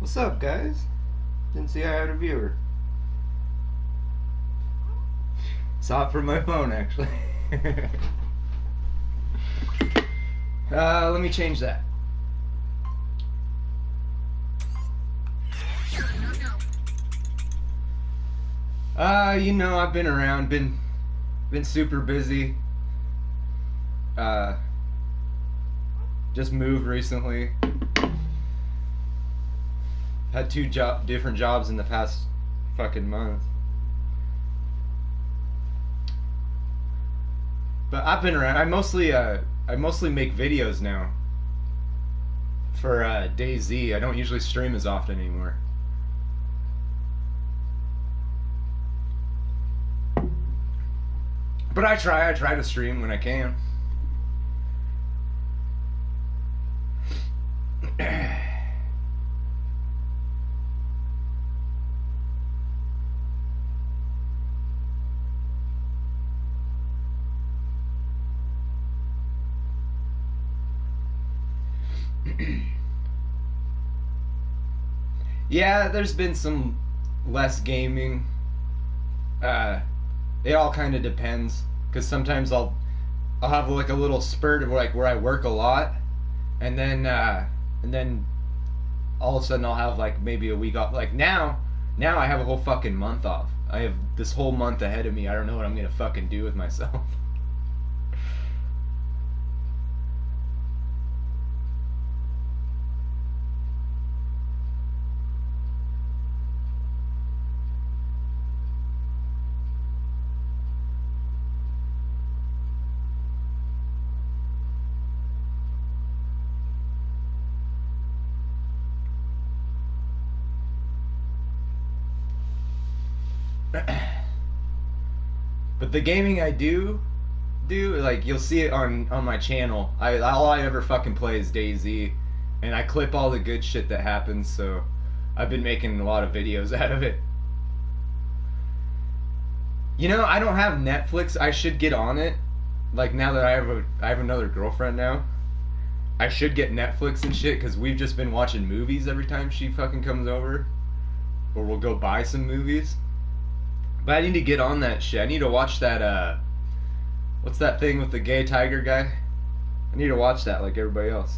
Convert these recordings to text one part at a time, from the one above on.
What's up, guys? Didn't see I had a viewer. Saw it from my phone, actually. Let me change that. I've been around, been super busy. Uh, just moved recently. Had two different jobs in the past fucking month. But I've been around. I mostly make videos now for DayZ. I don't usually stream as often anymore. But I try to stream when I can. Yeah, there's been some less gaming. Uh, it all kind of depends, because sometimes I'll have like a little spurt of like where I work a lot, and then all of a sudden I'll have like maybe a week off. Like now I have a whole fucking month off. I have this whole month ahead of me. I don't know what I'm gonna fucking do with myself. But the gaming I do, like you'll see it on my channel. All I ever fucking play is DayZ, and I clip all the good shit that happens. So I've been making a lot of videos out of it. I don't have Netflix. I should get on it. Like now that I have another girlfriend now, I should get Netflix and shit because we've just been watching movies every time she fucking comes over, or we'll go buy some movies. But I need to get on that shit. I need to watch that. What's that thing with the gay tiger guy? I need to watch that like everybody else.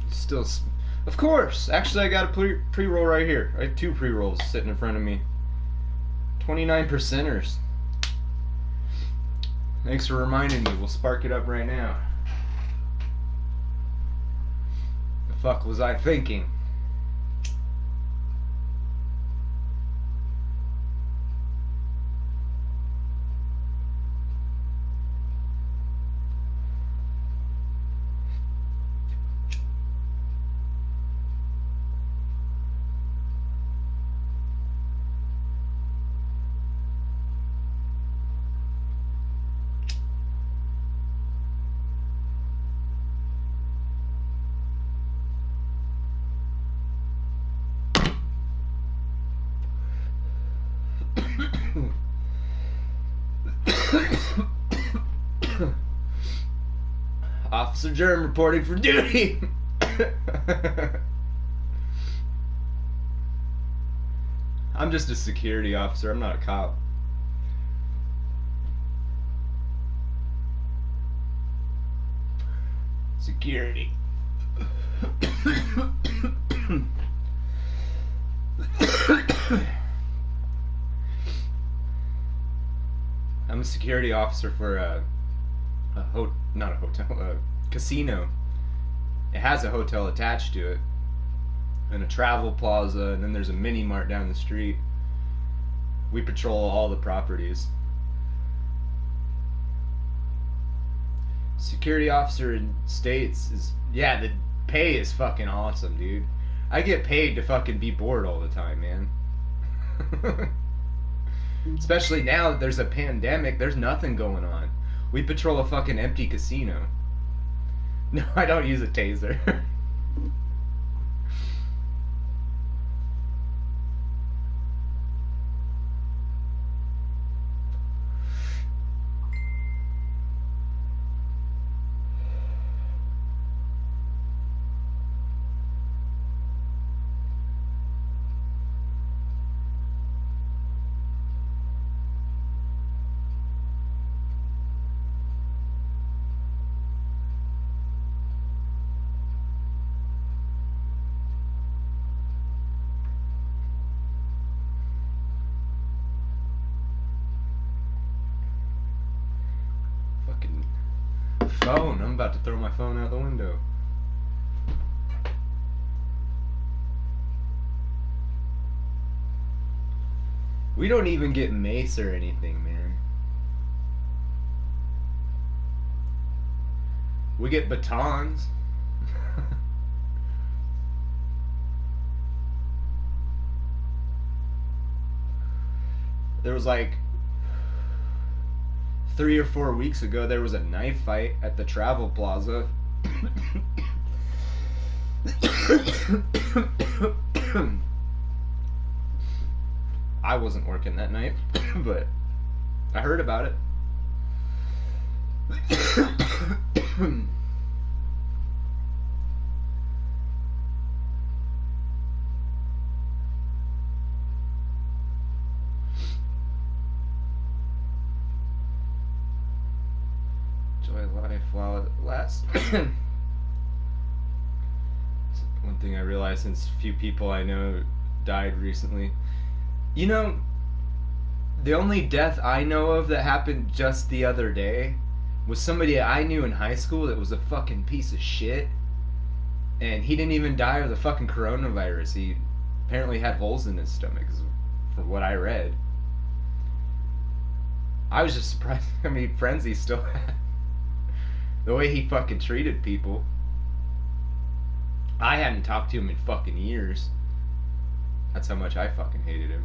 Still, of course. Actually, I got a pre-roll right here. I have two pre-rolls sitting in front of me. 29 percenters. Thanks for reminding me. We'll spark it up right now. The fuck was I thinking? Officer Germ reporting for duty. I'm just a security officer. I'm not a cop. Security. I'm a security officer for not a hotel, a casino. It has a hotel attached to it, and a travel plaza, and then there's a mini mart down the street. We patrol all the properties. Security officer in States is, yeah, the pay is fucking awesome, dude. I get paid to fucking be bored all the time, man. Especially now that there's a pandemic, there's nothing going on. We patrol a fucking empty casino. No, I don't use a taser. Fucking phone. I'm about to throw my phone out the window. We don't even get mace or anything, man. We get batons. There was like 3 or 4 weeks ago, there was a knife fight at the Travel Plaza. I wasn't working that night, but I heard about it. Enjoy life while it lasts. One thing I realized, since few people I know died recently. You know, the only death I know of that happened just the other day was somebody I knew in high school that was a fucking piece of shit. And he didn't even die of the fucking coronavirus. He apparently had holes in his stomach, from what I read. I was just surprised how many friends he still had. The way he fucking treated people. I hadn't talked to him in fucking years. That's how much I fucking hated him.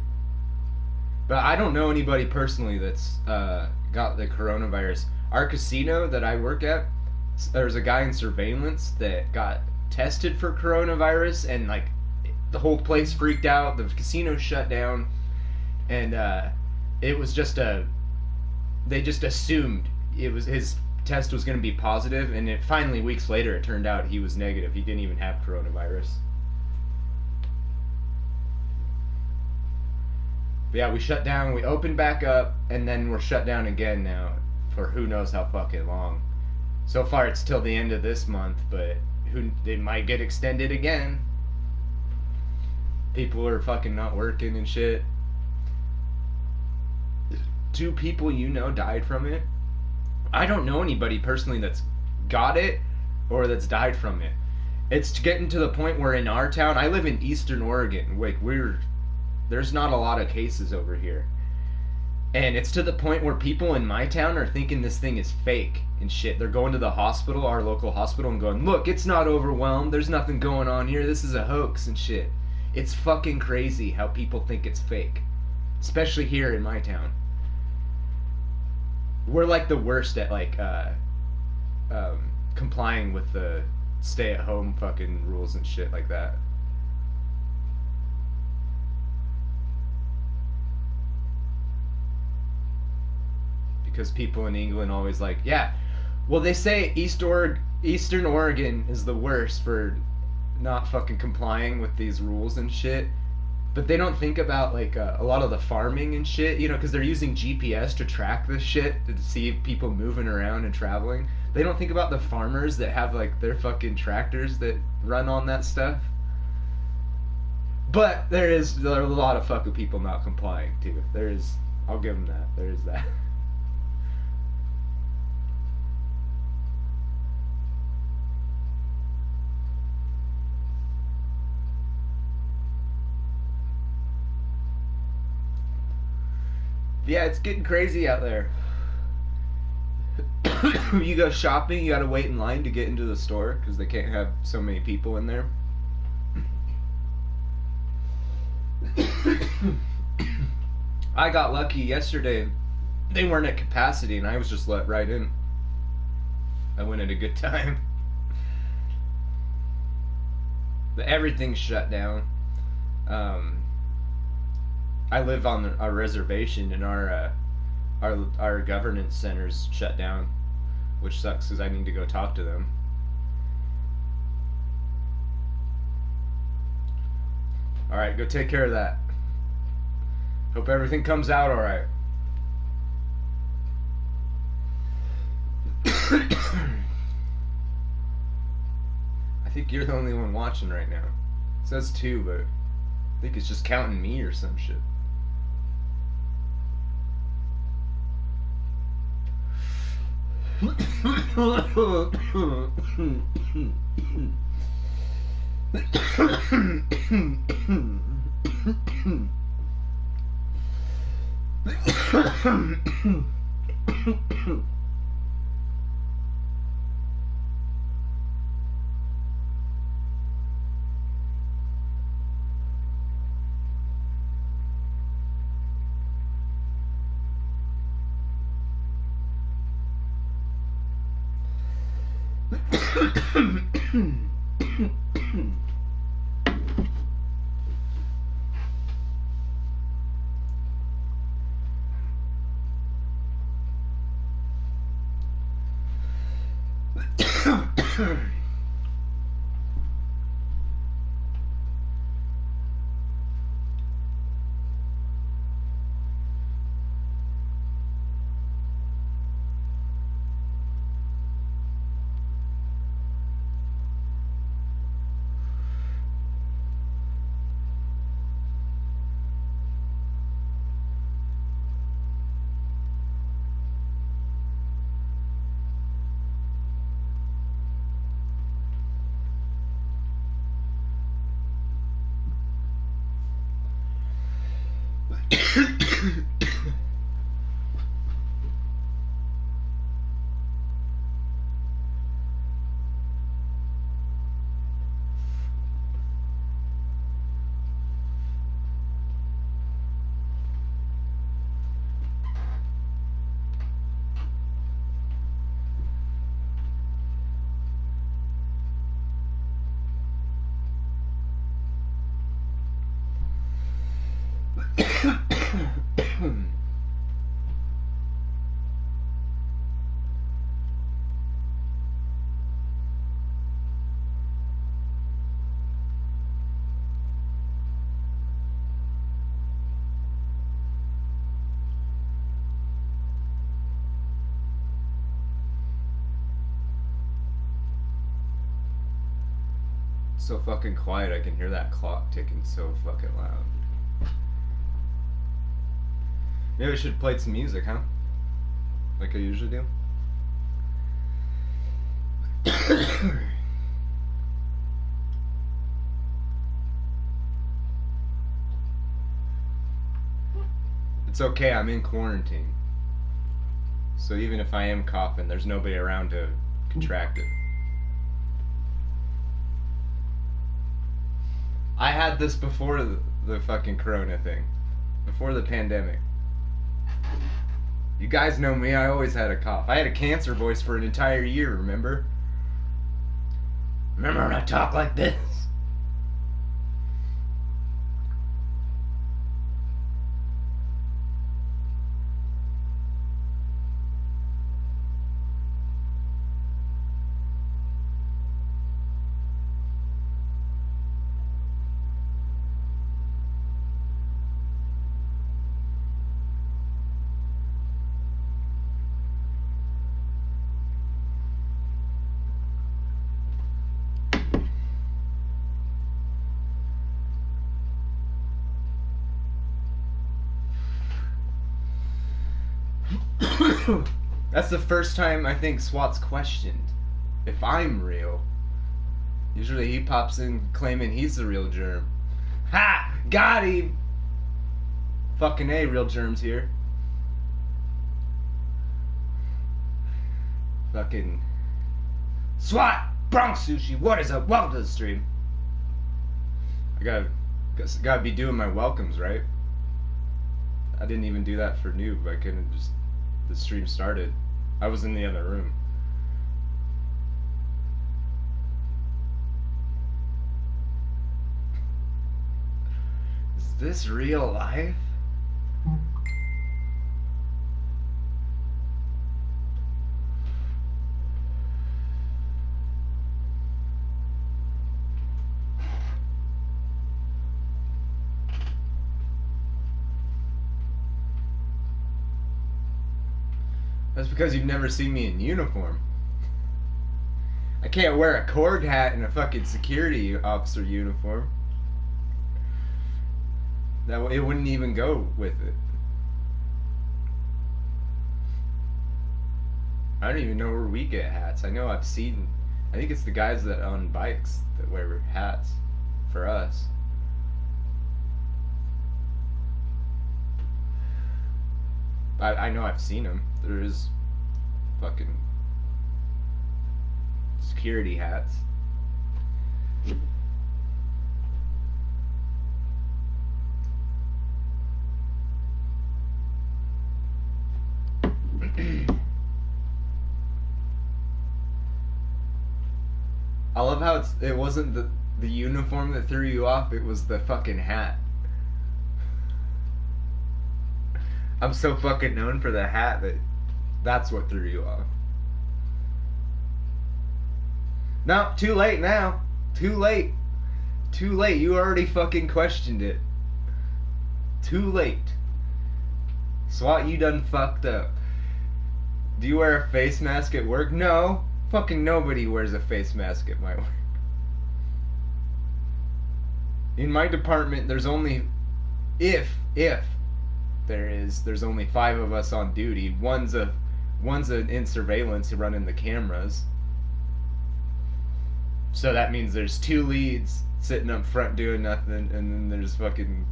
But I don't know anybody personally that's got the coronavirus. Our casino that I work at, there's a guy in surveillance that got tested for coronavirus, and like the whole place freaked out. The casino shut down, and it was just they just assumed it was his test was going to be positive, and it finally, weeks later, it turned out he was negative. He didn't even have coronavirus. But yeah, we shut down, we opened back up, and then we're shut down again now for who knows how fucking long. So far it's till the end of this month, but it might get extended again. People are fucking not working and shit. 2 people you know died from it. I don't know anybody personally that's got it or that's died from it. It's getting to the point where in our town, I live in Eastern Oregon. Like, there's not a lot of cases over here. And it's to the point where people in my town are thinking this thing is fake and shit. They're going to the hospital, our local hospital, and going, look, it's not overwhelmed. There's nothing going on here. This is a hoax and shit. It's fucking crazy how people think it's fake. Especially here in my town. We're like the worst at like complying with the stay-at-home fucking rules and shit like that. Because people in England always like, yeah, well, they say Eastern Oregon is the worst for not fucking complying with these rules and shit. But they don't think about like a lot of the farming and shit, you know, because they're using GPS to track this shit to see people moving around and traveling. They don't think about the farmers that have like their fucking tractors that run on that stuff. But there are a lot of fucking people not complying too. I'll give them that. There is that. Yeah, it's getting crazy out there. you go shopping, you gotta wait in line to get into the store because they can't have so many people in there. I got lucky yesterday. They weren't at capacity and I was just let right in. I went at a good time. But everything's shut down. I live on a reservation and our governance center's shut down, which sucks because I need to go talk to them. Alright, go take care of that. Hope everything comes out alright. I think you're the only one watching right now. It says 2, but I think it's just counting me or some shit. So fucking quiet, I can hear that clock ticking so fucking loud. Maybe I should play some music, huh? Like I usually do. It's okay, I'm in quarantine. So even if I am coughing, there's nobody around to contract it. I had this before the fucking corona thing. Before the pandemic. You guys know me, I always had a cough. I had a cancer voice for an entire year, remember? Remember when I talk like this? That's the first time I think SWAT's questioned if I'm real. Usually he pops in claiming he's the real Germ. Ha! Got him! Fucking A, real Germ's here. Fucking SWAT! Bronx Sushi, what is up? Welcome to the stream. I gotta be doing my welcomes, right? I didn't even do that for noob. I couldn't just... The stream started. I was in the other room. Is this real life? That's because you've never seen me in uniform. I can't wear a cord hat and a fucking security officer uniform. It wouldn't even go with it. I don't even know where we get hats. I know I've seen... I think it's the guys that own bikes that wear hats for us. I know I've seen them. There is fucking security hats. I love how it wasn't the uniform that threw you off, it was the fucking hat. I'm so fucking known for the hat that's what threw you off. No, too late now. Too late. Too late. You already fucking questioned it. Too late. SWAT, you done fucked up. Do you wear a face mask at work? No. Fucking nobody wears a face mask at my work. In my department, there's only... If there's only 5 of us on duty. One's in surveillance running the cameras. So that means there's 2 leads sitting up front doing nothing, and then there's fucking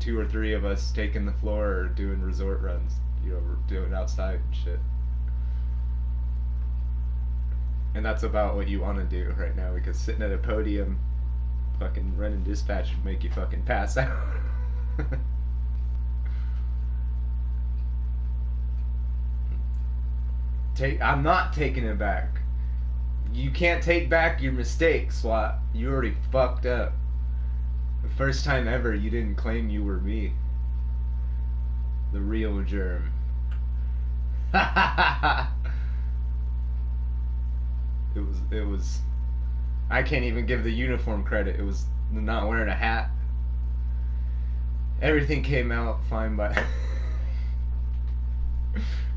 2 or 3 of us taking the floor or doing resort runs, you know, doing outside and shit. And that's about what you want to do right now, because sitting at a podium fucking running dispatch would make you fucking pass out. I'm not taking it back. You can't take back your mistakes, SWAT. You already fucked up. The first time ever you didn't claim you were me. The real Germ. It was I can't even give the uniform credit. It was not wearing a hat. Everything came out fine, but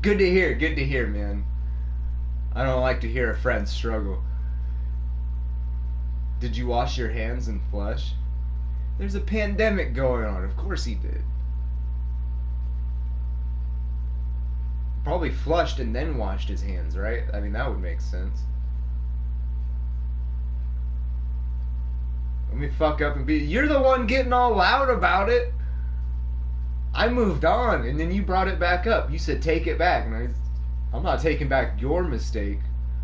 good to hear, man. I don't like to hear a friend struggle. Did you wash your hands and flush? There's a pandemic going on. Of course he did. Probably flushed and then washed his hands, right? I mean, that would make sense. Let me fuck up and be... You're the one getting all loud about it. I moved on, and then you brought it back up. You said, take it back. And I'm not taking back your mistake.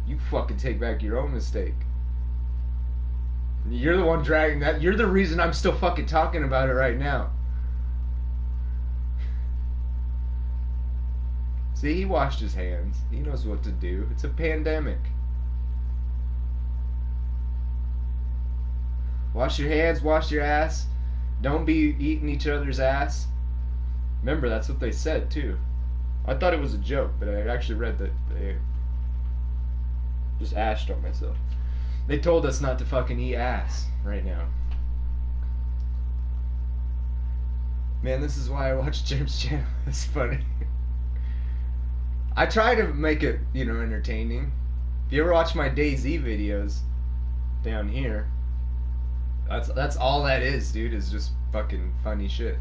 You fucking take back your own mistake. You're the one dragging that. You're the reason I'm still fucking talking about it right now. See, he washed his hands. He knows what to do. It's a pandemic. Wash your hands, wash your ass. Don't be eating each other's ass. Remember, that's what they said, too. I thought it was a joke, but I actually read that they just ashed on myself. They told us not to fucking eat ass right now. Man, this is why I watch Germ's channel. It's funny. I try to make it, you know, entertaining. If you ever watch my DayZ videos down here, that's all that is, dude, is just fucking funny shit.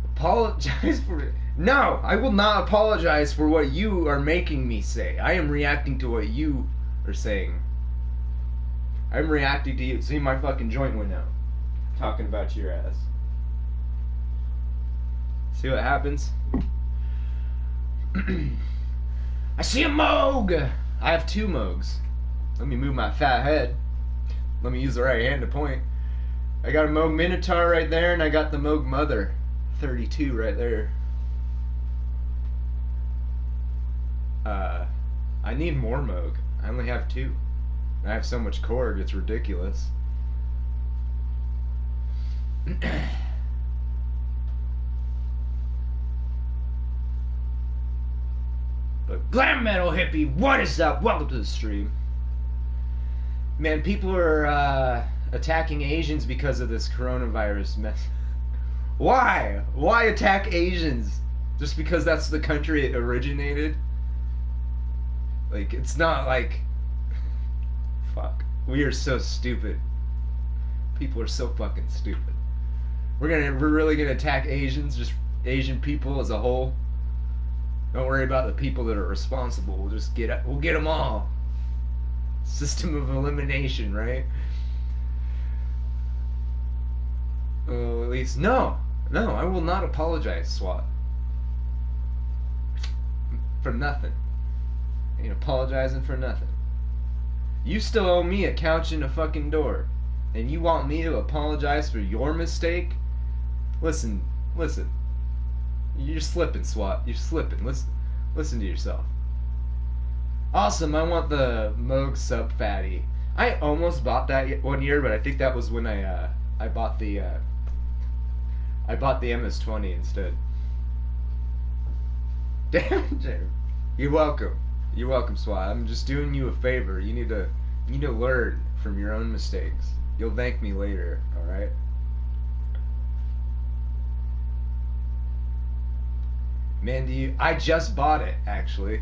Apologize for it. No, I will not apologize for what you are making me say. I am reacting to what you are saying. I'm reacting to you. See, my fucking joint went out. Talking about your ass. See what happens? I see a Moog! I have two Moogs. Let me move my fat head. Let me use the right hand to point. I got a Moog Minotaur right there, and I got the Moog Mother 32 right there. I need more Moog. I only have two. I have so much cord, it's ridiculous. But glam metal hippie, what is up? Welcome to the stream. Man, people are attacking Asians because of this coronavirus mess. Why? Why attack Asians? Just because that's the country it originated? Like, it's not like... Fuck. We are so stupid. People are so fucking stupid. We're really gonna attack Asians, just Asian people as a whole. Don't worry about the people that are responsible. We'll get them all. System of elimination, right? Oh, at least no, I will not apologize, SWAT. For nothing. Ain't apologizing for nothing. You still owe me a couch and a fucking door, and you want me to apologize for your mistake? Listen. You're slipping, SWAT. You're slipping. Listen to yourself. Awesome. I want the Moog Sub Fatty. I almost bought that one year, but I think that was when I bought the MS-20 instead. Damn, Jared. You're welcome. You're welcome, SWAT. I'm just doing you a favor. You need to learn from your own mistakes. You'll thank me later. All right. Man, I just bought it, actually.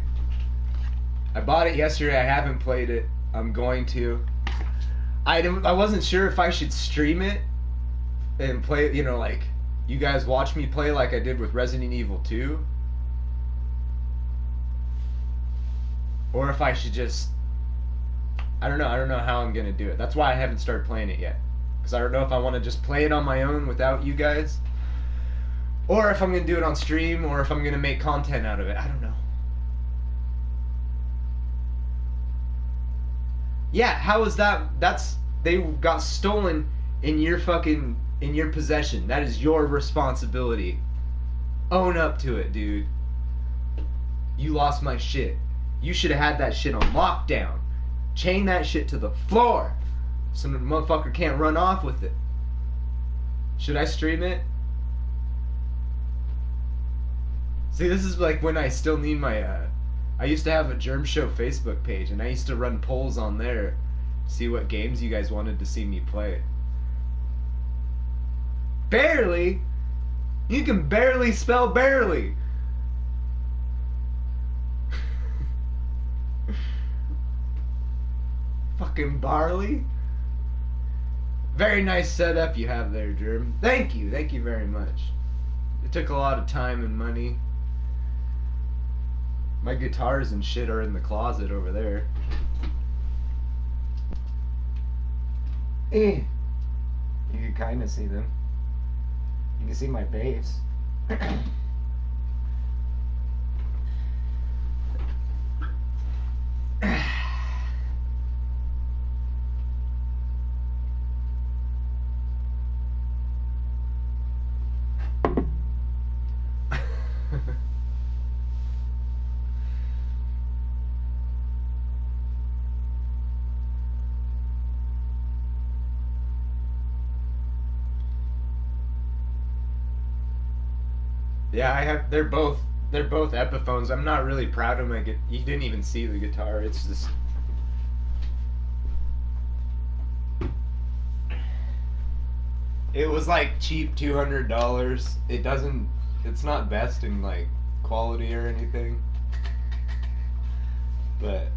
I bought it yesterday. I haven't played it. I'm going to. I wasn't sure if I should stream it and play it, like you guys watch me play like I did with Resident Evil 2. Or if I should just... I don't know how I'm going to do it. That's why I haven't started playing it yet. Because I don't know if I want to just play it on my own without you guys. Or if I'm going to do it on stream, or if I'm going to make content out of it. I don't know. Yeah, how is that? They got stolen in your possession. That is your responsibility. Own up to it, dude. You lost my shit. You should have had that shit on lockdown. Chain that shit to the floor. So the motherfucker can't run off with it. Should I stream it? See, this is like when I still need my, I used to have a Germ Show Facebook page, and I used to run polls on there, see what games you guys wanted to see me play. Barely? You can barely spell barely. Fucking barley. Very nice setup you have there, Germ. Thank you very much. It took a lot of time and money. My guitars and shit are in the closet over there. You can kind of see them. You can see my bass. Yeah, I have. They're both Epiphones. I'm not really proud of my. You didn't even see the guitar. It's just. It was like cheap $200. It doesn't. It's not best in like quality or anything, but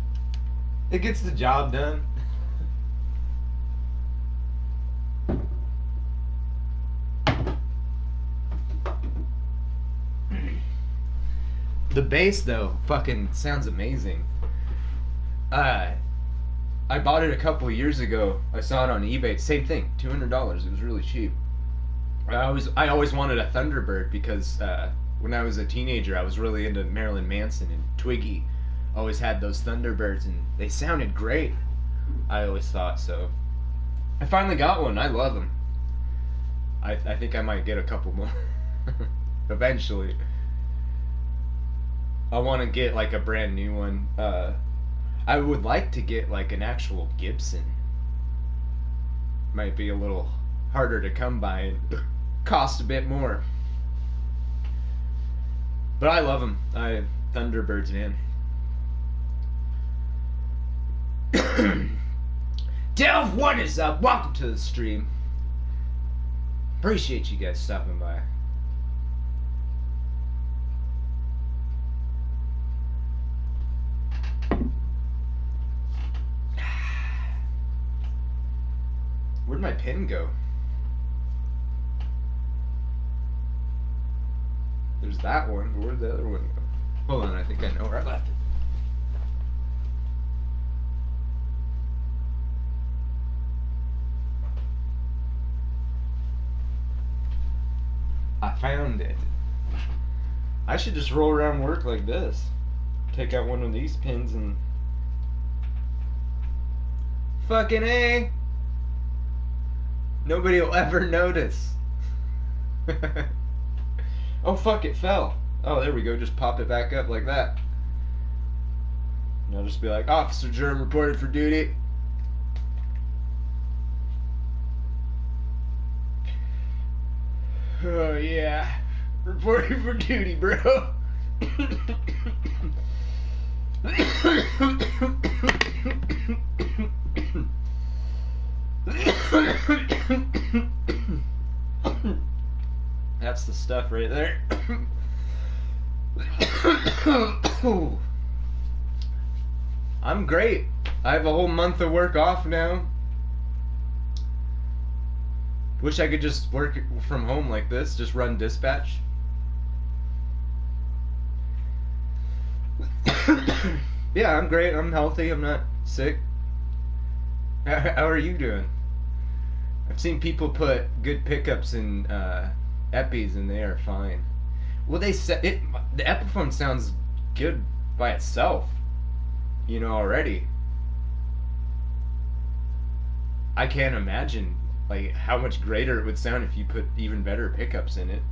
it gets the job done. The bass though fucking sounds amazing. I bought it a couple years ago. I saw it on eBay. Same thing, $200. It was really cheap. I always wanted a Thunderbird because when I was a teenager, I was really into Marilyn Manson, and Twiggy always had those Thunderbirds, and they sounded great. I always thought so. I finally got one. I love them. I think I might get a couple more eventually. I want to get like a brand new one. I would like to get like an actual Gibson. Might be a little harder to come by and cost a bit more. But I love them. Thunderbirds, man. Delve, what is up? Welcome to the stream. Appreciate you guys stopping by. Where'd my pen go? There's that one. Where'd the other one go? Hold on, I think I know where I left it. I found it. I should just roll around work like this. Take out one of these pins and... Fucking A! Nobody will ever notice. Oh fuck, it fell. Oh, there we go. Just pop it back up like that. And I'll just be like, Officer Germ reported for duty. Oh yeah, reporting for duty, bro. That's the stuff right there. I'm great. I have a whole month of work off now. Wish I could just work from home like this, just run dispatch. Yeah, I'm great. I'm healthy. I'm not sick. How are you doing? I've seen people put good pickups in Epis and they are fine. Well, they said it. The Epiphone sounds good by itself, you know, already. I can't imagine like how much greater it would sound if you put even better pickups in it.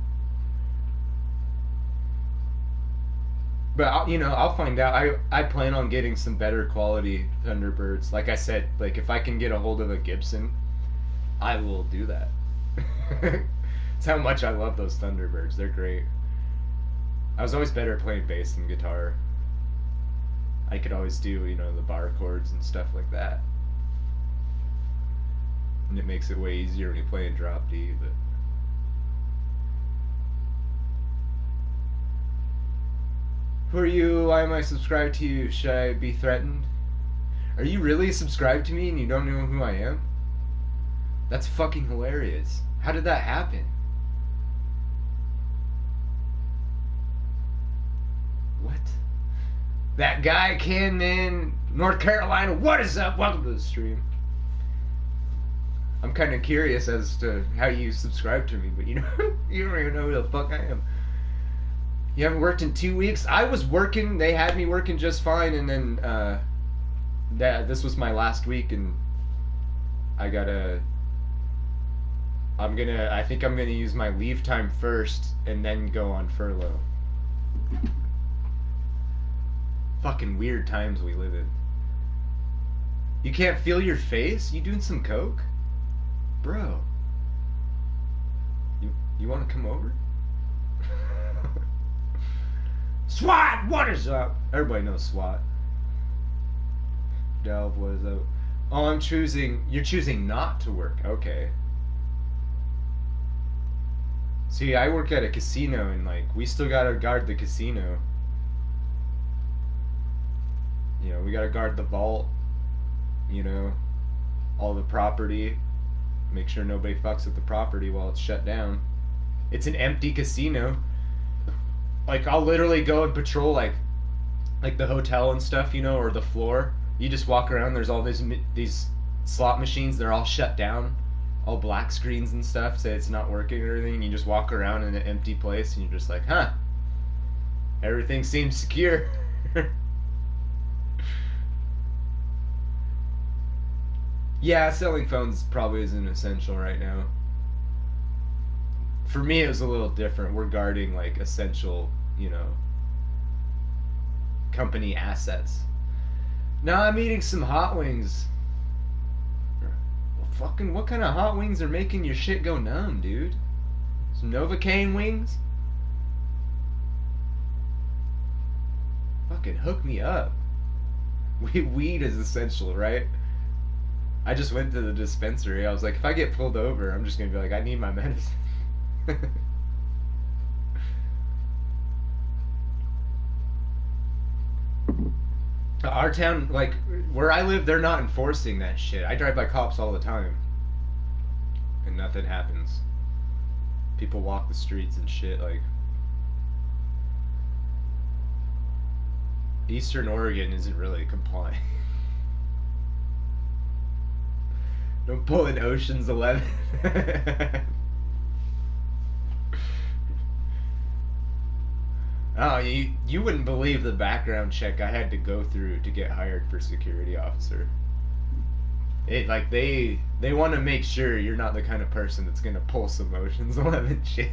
But I'll find out. I plan on getting some better quality Thunderbirds. Like I said, like if I can get a hold of a Gibson, I will do that. It's how much I love those Thunderbirds. They're great. I was always better at playing bass than guitar. I could always do, the bar chords and stuff like that. And it makes it way easier when you play in drop D, but... Who are you? Why am I subscribed to you? Should I be threatened? Are you really subscribed to me and you don't know who I am? That's fucking hilarious. How did that happen? What? That guy came in North Carolina. What is up? Welcome to the stream. I'm kind of curious as to how you subscribe to me, but you don't even know who the fuck I am. You haven't worked in 2 weeks? I was working. They had me working just fine, and then this was my last week, and I think I'm gonna use my leave time first, and then go on furlough. Fucking weird times we live in. You can't feel your face? You doing some coke? Bro. You wanna come over? SWAT, what is up? Everybody knows SWAT. Delve, what is up? Oh, you're choosing not to work. Okay. See, I work at a casino, and we still gotta guard the casino. We gotta guard the vault, all the property, make sure nobody fucks with the property while it's shut down. It's an empty casino. I'll literally go and patrol like the hotel and stuff, or the floor. You just walk around, there's all these slot machines, they're all shut down, all black screens and stuff, say it's not working or anything, and you just walk around in an empty place and you're just like, huh, Everything seems secure. Yeah, selling phones probably isn't essential right now. For me, it was a little different. We're guarding like essential, company assets. Now I'm eating some hot wings. Well, fucking, what kind of hot wings are making your shit go numb, dude? Some Novocaine wings? Fucking hook me up. Weed is essential, right? I just went to the dispensary. I was like, if I get pulled over, I'm just gonna be like, I need my medicine. Our town, like where I live, they're not enforcing that shit. I drive by cops all the time, and nothing happens. People walk the streets and shit. Like Eastern Oregon isn't really complying. Don't pull an Ocean's 11. Oh, you wouldn't believe the background check I had to go through to get hired for security officer. It like they want to make sure you're not the kind of person that's gonna pull some Ocean's 11 shit.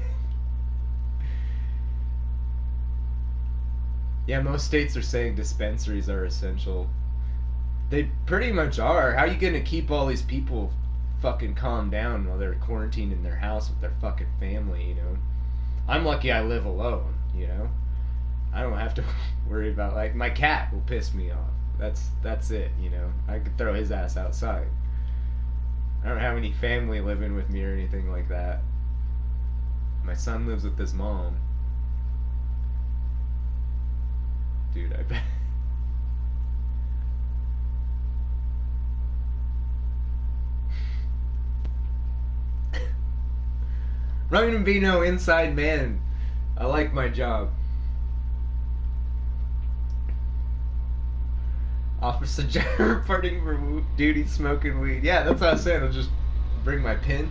Yeah, most states are saying dispensaries are essential. They pretty much are. How you gonna keep all these people fucking calm down while they're quarantined in their house with their fucking family? I'm lucky I live alone. I don't have to worry about, like, my cat will piss me off. That's it. I could throw his ass outside. I don't have any family living with me or anything like that. My son lives with his mom. Dude, I bet. I'm not gonna be no inside man. I like my job. Officer Germ reporting for duty smoking weed. Yeah, that's what I was saying. I'll just bring my pin.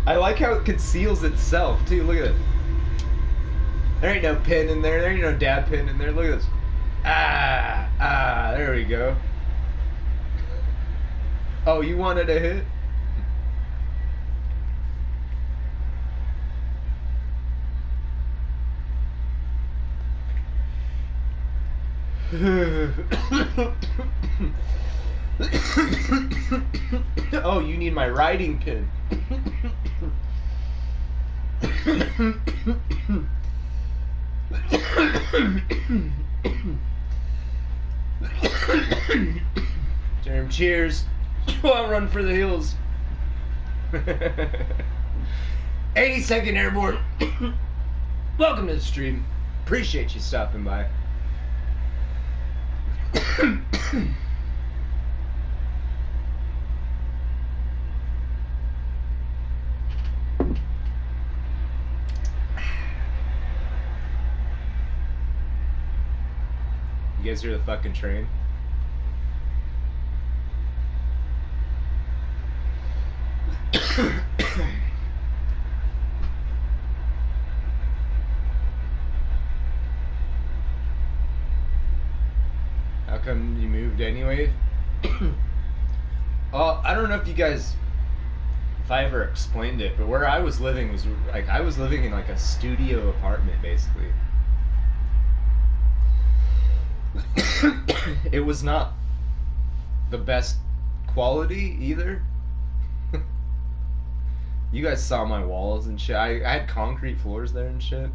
I like how it conceals itself, too. Look at it. There ain't no pin in there. There ain't no dab pin in there. Look at this. There we go. Oh, you wanted a hit? Oh, you need my writing pin. Germ, cheers. I'll run for the hills. 82nd Airborne. Welcome to the stream. Appreciate you stopping by. You guys hear the fucking train? How come you moved anyway? I don't know if I ever explained it, but where I was living was like I was living in like a studio apartment basically. It was not the best quality either. You guys saw my walls and shit. I had concrete floors there and shit.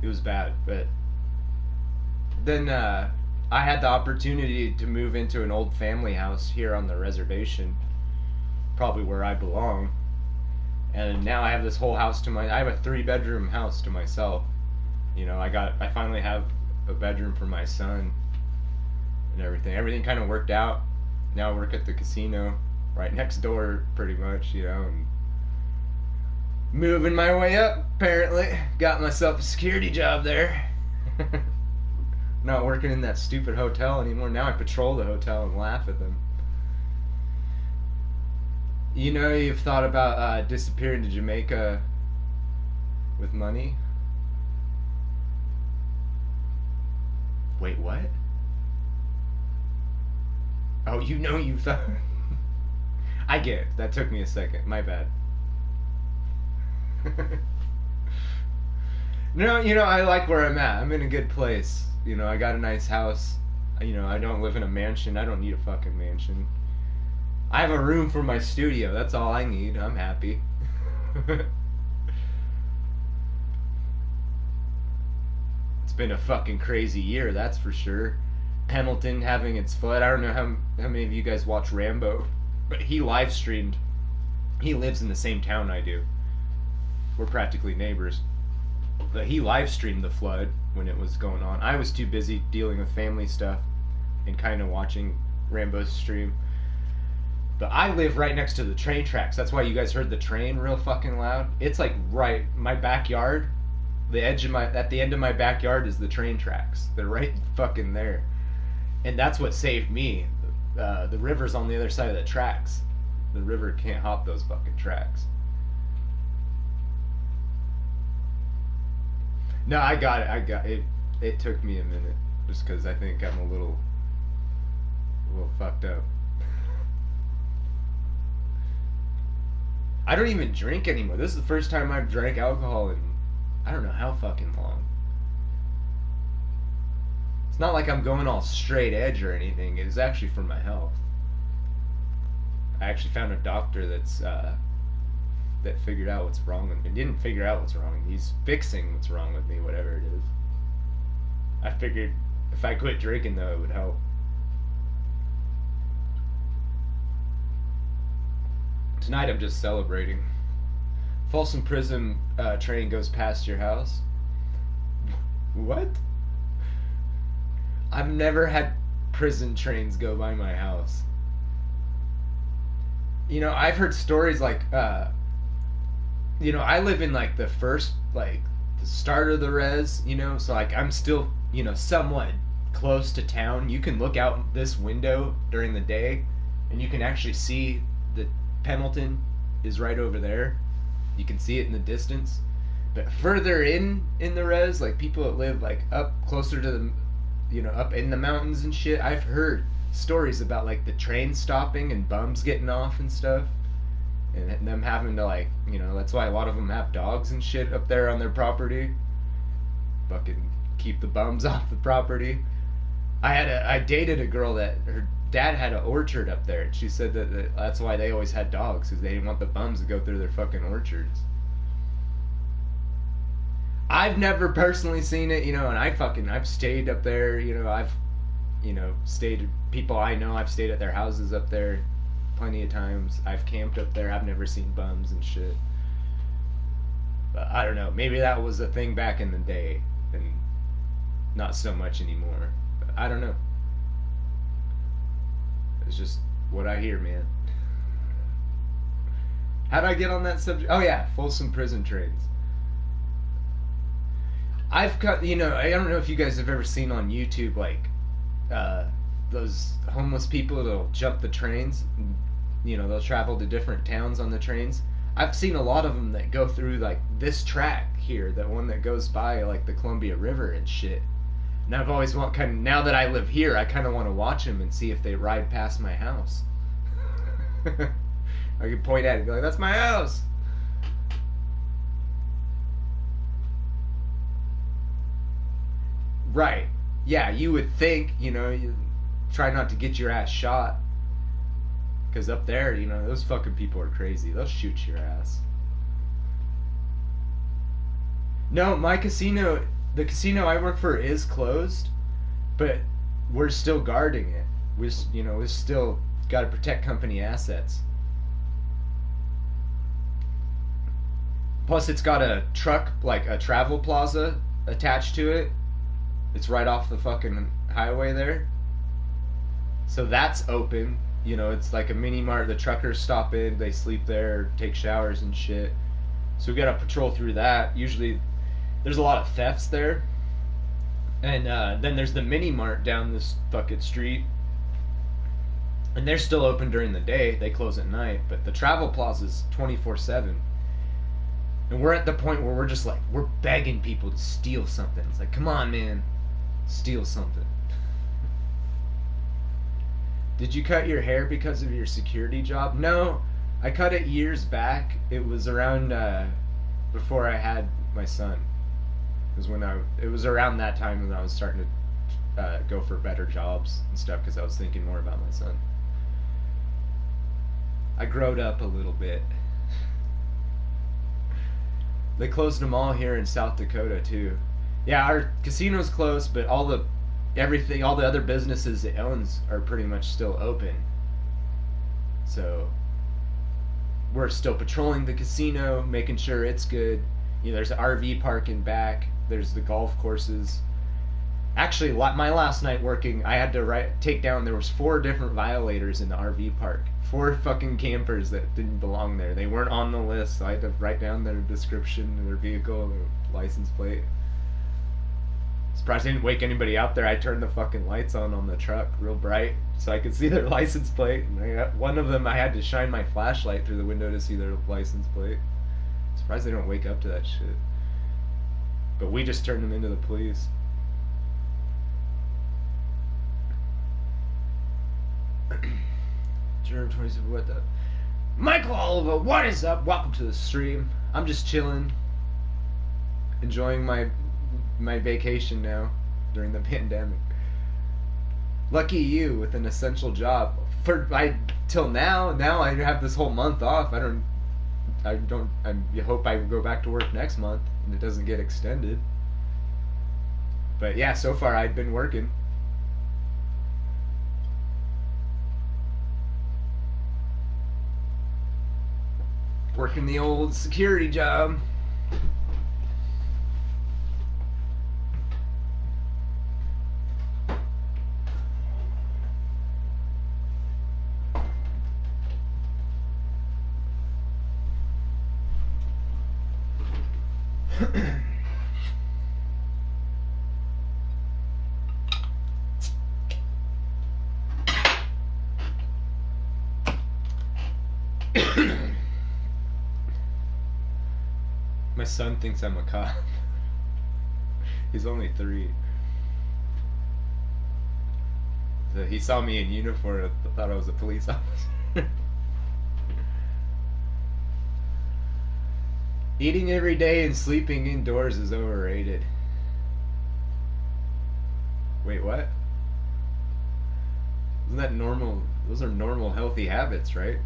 It was bad, but then I had the opportunity to move into an old family house here on the reservation, probably where I belong. And now I have this whole house I have a 3-bedroom house to myself. I finally have a bedroom for my son and everything. Everything kind of worked out. Now I work at the casino right next door pretty much, and moving my way up apparently. Got myself a security job there. Not working in that stupid hotel anymore. Now I patrol the hotel and laugh at them. You've thought about disappearing to Jamaica with money? Wait, what? Oh, you know you thought. I get it. That took me a second. My bad. No, I like where I'm at. I'm in a good place. I got a nice house. I don't live in a mansion. I don't need a fucking mansion. I have a room for my studio. That's all I need. I'm happy. It's been a fucking crazy year, that's for sure. Hamilton having its flood. I don't know how many of you guys watch Rambo, but he live streamed. He lives in the same town I do. We're practically neighbors. But he live streamed the flood when it was going on. I was too busy dealing with family stuff and kind of watching Rambo's stream. But I live right next to the train tracks. That's why you guys heard the train real fucking loud. It's like right my backyard. At the end of my backyard is the train tracks. They're right fucking there. And that's what saved me. The river's on the other side of the tracks. The river can't hop those fucking tracks. No, I got it. It took me a minute just because I think I'm a little fucked up. I don't even drink anymore. This is the first time I've drank alcohol in I don't know how fucking long. It's not like I'm going all straight edge or anything. It was actually for my health. I actually found a doctor that figured out what's wrong with me. Didn't figure out what's wrong. He's fixing what's wrong with me, whatever it is. I figured if I quit drinking, though, it would help. Tonight I'm just celebrating. Folsom Prison train goes past your house. What? I've never had prison trains go by my house. I've heard stories like, I live in like the first, like the start of the res, so like I'm still, somewhat close to town. You can look out this window during the day and you can actually see the Pendleton is right over there. You can see it in the distance. But further in the res, like people that live like up closer to the, up in the mountains and shit, I've heard stories about like the train stopping and bums getting off and stuff. And them having to like, that's why a lot of them have dogs and shit up there on their property. Fucking keep the bums off the property. I dated a girl that her dad had an orchard up there. She said that's why they always had dogs, because they didn't want the bums to go through their fucking orchards. I've never personally seen it, and I've stayed up there, I've, stayed, people I know, I've stayed at their houses up there plenty of times. I've camped up there. I've never seen bums and shit. But I don't know, maybe that was a thing back in the day, and not so much anymore. But I don't know. It's just what I hear, man. How'd I get on that subject? Oh yeah, Folsom Prison trains. I've got, I don't know if you guys have ever seen on YouTube, like, those homeless people that'll jump the trains. They'll travel to different towns on the trains. I've seen a lot of them that go through, like, this track here, that one that goes by, like, the Columbia River and shit. And I've always now that I live here, I kind of want to watch them and see if they ride past my house. I can point at it and be like, that's my house! Right. Yeah, you would think, you try not to get your ass shot. Because up there, those fucking people are crazy. They'll shoot your ass. No, my casino, the casino I work for is closed, but we're still guarding it. We still got to protect company assets. Plus, it's got a truck, like a travel plaza attached to it. It's right off the fucking highway there. So that's open. It's like a mini mart. The truckers stop in, they sleep there, take showers and shit. So we gotta patrol through that. Usually, there's a lot of thefts there. And then there's the mini mart down this fucking street. And they're still open during the day. They close at night. But the travel plaza's 24/7. And we're at the point where we're just like, we're begging people to steal something. It's like, come on, man. Steal something. Did you cut your hair because of your security job? No, I cut it years back. It was around before I had my son. It was around that time when I was starting to go for better jobs and stuff because I was thinking more about my son. I growed up a little bit. They closed them all here in South Dakota too. Yeah, our casino's closed, but all the other businesses it owns are pretty much still open. So we're still patrolling the casino, making sure it's good. You know, there's an RV park in back. There's the golf courses. Actually, my last night working, I had to take down. There was 4 different violators in the RV park. 4 fucking campers that didn't belong there. They weren't on the list, so I had to write down their description, their vehicle, their license plate. Surprised I didn't wake anybody out there. I turned the fucking lights on the truck real bright so I could see their license plate. And one of them, I had to shine my flashlight through the window to see their license plate. Surprised they don't wake up to that shit. But we just turned them into the police. Germ 27, what the? Michael Oliva, what is up? Welcome to the stream. I'm just chilling, enjoying my vacation now during the pandemic. Lucky you with an essential job. Till now I have this whole month off. I hope I go back to work next month and it doesn't get extended. But yeah, so far I've been working. Working the old security job. My son thinks I'm a cop. He's only 3. So he saw me in uniform, thought I was a police officer. Eating every day and sleeping indoors is overrated. Wait, what? Isn't that normal? Those are normal, healthy habits, right?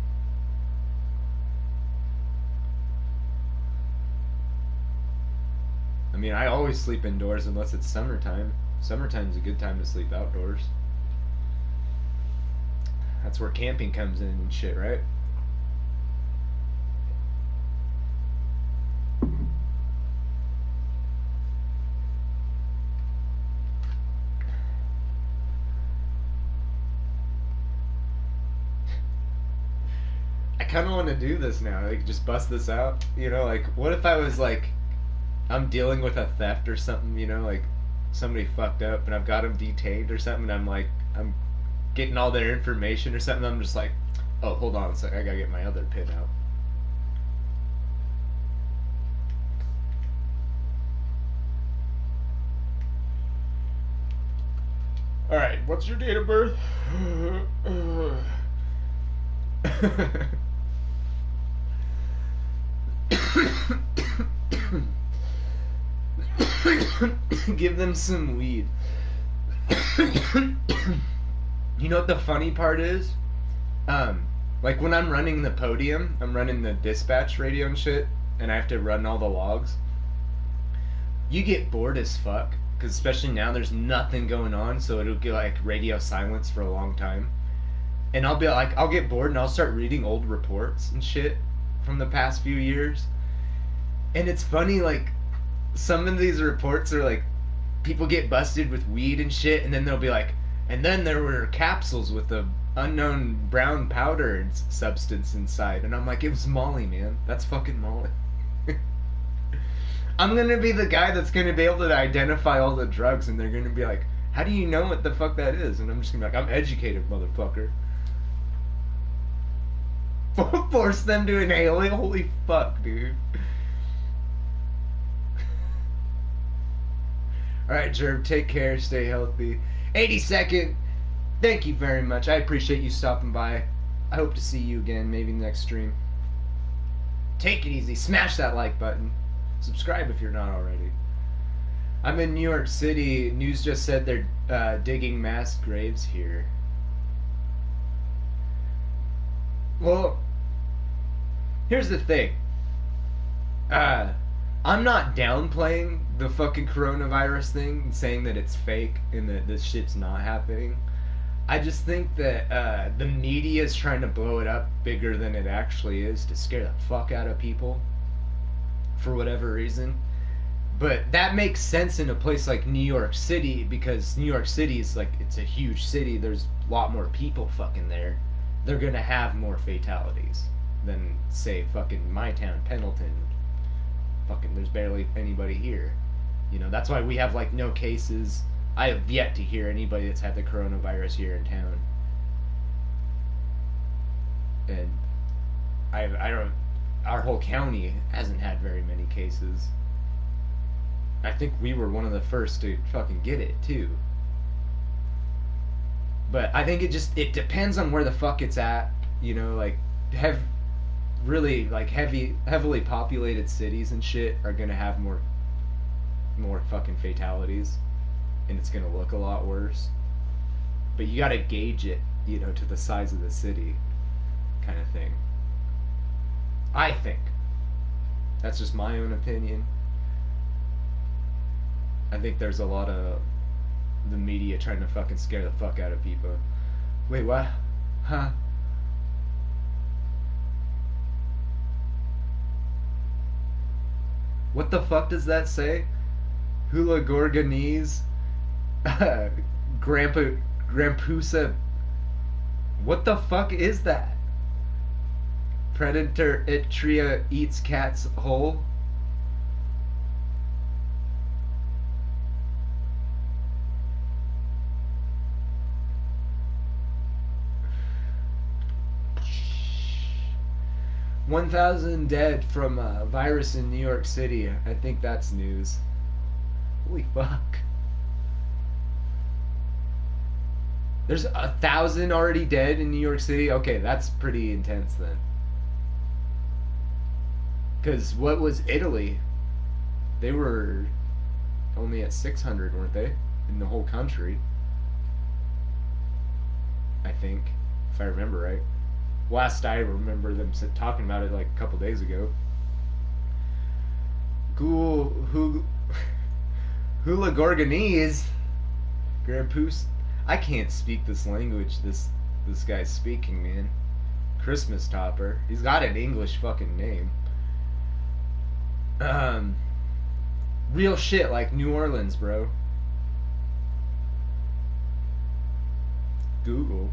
I mean, I always sleep indoors unless it's summertime. Summertime's a good time to sleep outdoors. That's where camping comes in and shit, right? I kind of want to do this now, like just bust this out. You know, like what if I was like, I'm dealing with a theft or something, you know, like somebody fucked up and I've got them detained or something, and I'm getting all their information or something. I'm just like, oh, hold on a second, I gotta get my other pin out. Alright, what's your date of birth? Give them some weed. You know what the funny part is? Like when I'm running the podium, I'm running the dispatch radio and shit, and I have to run all the logs. You get bored as fuck, because especially now there's nothing going on, so it'll get like radio silence for a long time. And I'll be like, I'll get bored and I'll start reading old reports and shit from the past few years. And it's funny, like, some of these reports are like, people get busted with weed and shit, and then they'll be like, and then there were capsules with a unknown brown powder substance inside. And I'm like, it was Molly, man. That's fucking Molly. I'm gonna be the guy that's gonna be able to identify all the drugs, and they're gonna be like, how do you know what the fuck that is? And I'm just gonna be like, I'm educated, motherfucker. Force them to inhale it? Holy fuck, dude. Alright, Germ, take care, stay healthy. 82nd, thank you very much. I appreciate you stopping by. I hope to see you again, maybe next stream. Take it easy. Smash that like button. Subscribe if you're not already. I'm in New York City. News just said they're digging mass graves here. Well, here's the thing. I'm not downplaying the fucking coronavirus thing and saying that it's fake and that this shit's not happening. I just think that the media is trying to blow it up bigger than it actually is to scare the fuck out of people for whatever reason. But that makes sense in a place like New York City because New York City is like, it's a huge city. There's a lot more people fucking there. They're gonna have more fatalities than, say, fucking my town, Pendleton. Fucking, there's barely anybody here. You know, that's why we have like no cases. I have yet to hear anybody that's had the coronavirus here in town. And I don't, our whole county hasn't had very many cases. I think we were one of the first to fucking get it too. But I think it depends on where the fuck it's at. You know, like really like heavily populated cities and shit are gonna have more fucking fatalities, and it's gonna look a lot worse. But you gotta gauge it, you know, to the size of the city, kind of thing. I think that's just my own opinion. I think there's a lot of the media trying to fucking scare the fuck out of people. Wait, what? Huh? What the fuck does that say? Hula Gorgonese? Grampusa? What the fuck is that? Predator Itria eats cat's whole? $1,000 dead from a virus in New York City. I think that's news. Holy fuck. There's 1,000 already dead in New York City? Okay, that's pretty intense then. Because what was Italy? They were only at 600, weren't they? In the whole country. I think. If I remember right. Last I remember them talking about it like a couple days ago. Hula Gorgonese. Grampoose. I can't speak this language this guy's speaking, man. Christmas topper. He's got an English fucking name. Real shit like New Orleans, bro. Google.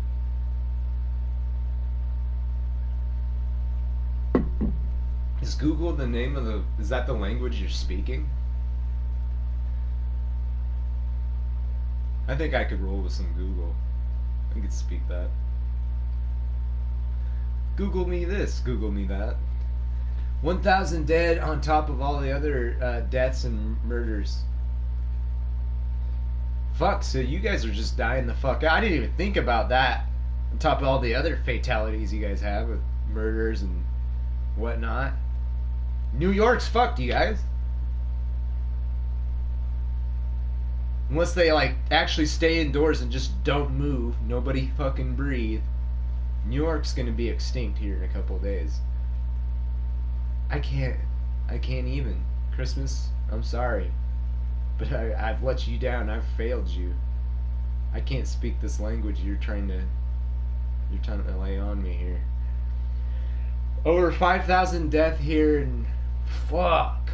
Is Google the name of the... Is that the language you're speaking? I think I could roll with some Google. I could speak that. Google me this, Google me that. 1,000 dead on top of all the other deaths and murders. Fuck, so you guys are just dying the fuck out. I didn't even think about that. On top of all the other fatalities you guys have with murders and whatnot. New York's fucked, you guys. Unless they like actually stay indoors and just don't move, nobody fucking breathe. New York's gonna be extinct here in a couple of days. I can't even. Christmas, I'm sorry. But I've let you down, I've failed you. I can't speak this language you're trying to lay on me here. Over 5,000 death here and fuck.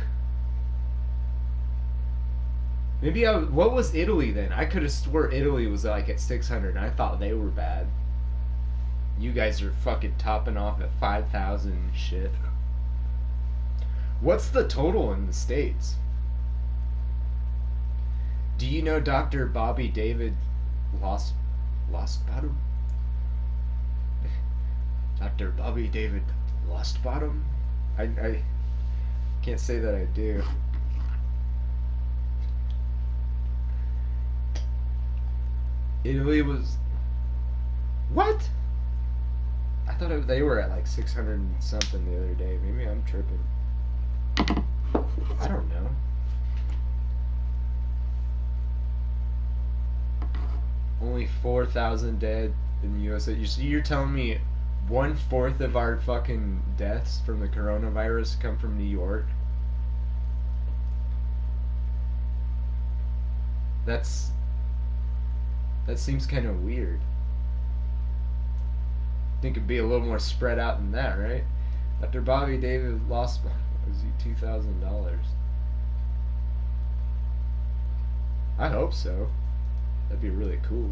Maybe what was Italy then? I could have swore Italy was like at 600 and I thought they were bad. You guys are fucking topping off at 5,000 and shit. What's the total in the States? Do you know Dr. Bobby David lost bottom? Dr. Bobby David lost bottom? I can't say that I do. Italy was what? I thought they were at like 600 and something the other day. Maybe I'm tripping. I don't know. Only 4,000 dead in the USA. You're telling me 1/4 of our fucking deaths from the coronavirus come from New York? That seems kind of weird. I think it'd be a little more spread out than that, right? After Bobby David lost, was he $2,000? I hope so. That'd be really cool.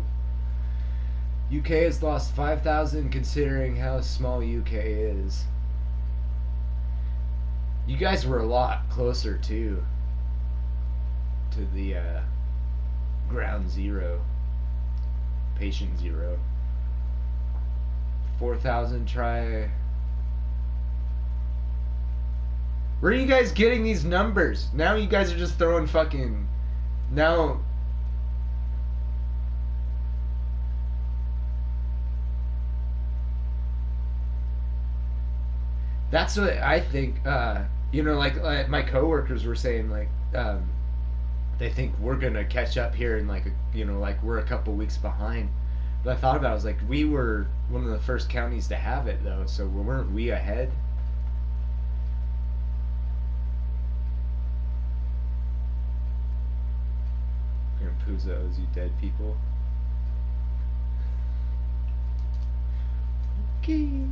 UK has lost 5,000 considering how small UK is. You guys were a lot closer too to the ground zero, patient zero. 4,000 try. Where are you guys getting these numbers? Now you guys are just throwing fucking. Now. That's what I think. Like my coworkers were saying, like, they think we're gonna catch up here in like like we're a couple weeks behind. But I thought about it, I was like, we were one of the first counties to have it though, so weren't we ahead? Puzzos, you dead people. Okay.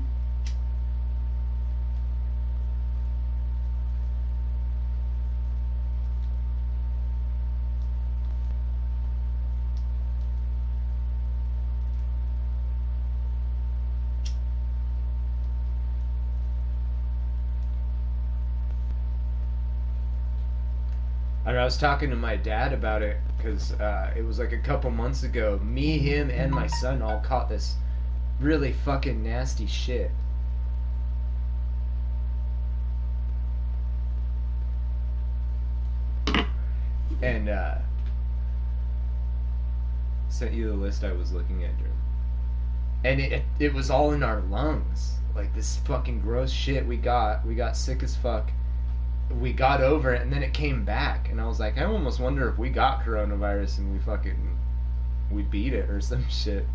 I was talking to my dad about it because it was like a couple months ago. Me, him, and my son all caught this really fucking nasty shit. And sent you the list I was looking at, Germ. And it was all in our lungs. Like this fucking gross shit we got sick as fuck. We got over it and then it came back and I was like, I almost wonder if we got coronavirus and we beat it or some shit.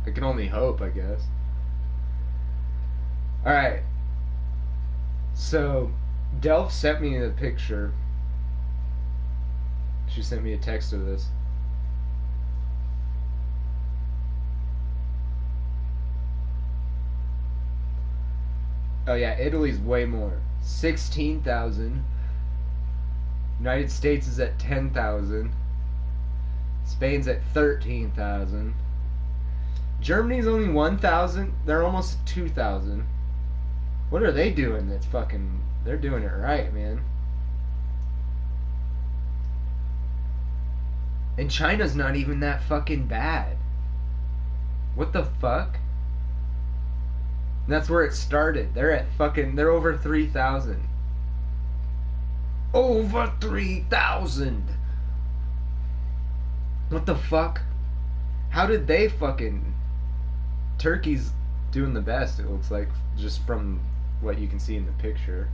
I can only hope, I guess. Alright. So Delph sent me the picture. She sent me a text of this. Oh yeah, Italy's way more. 16,000. United States is at 10,000. Spain's at 13,000. Germany's only 1,000. They're almost 2,000. What are they doing that's fucking... They're doing it right, man. And China's not even that fucking bad. What the fuck? And that's where it started. They're over 3,000. Over 3,000! What the fuck? How did they fucking... Turkey's doing the best, it looks like, just from what you can see in the picture.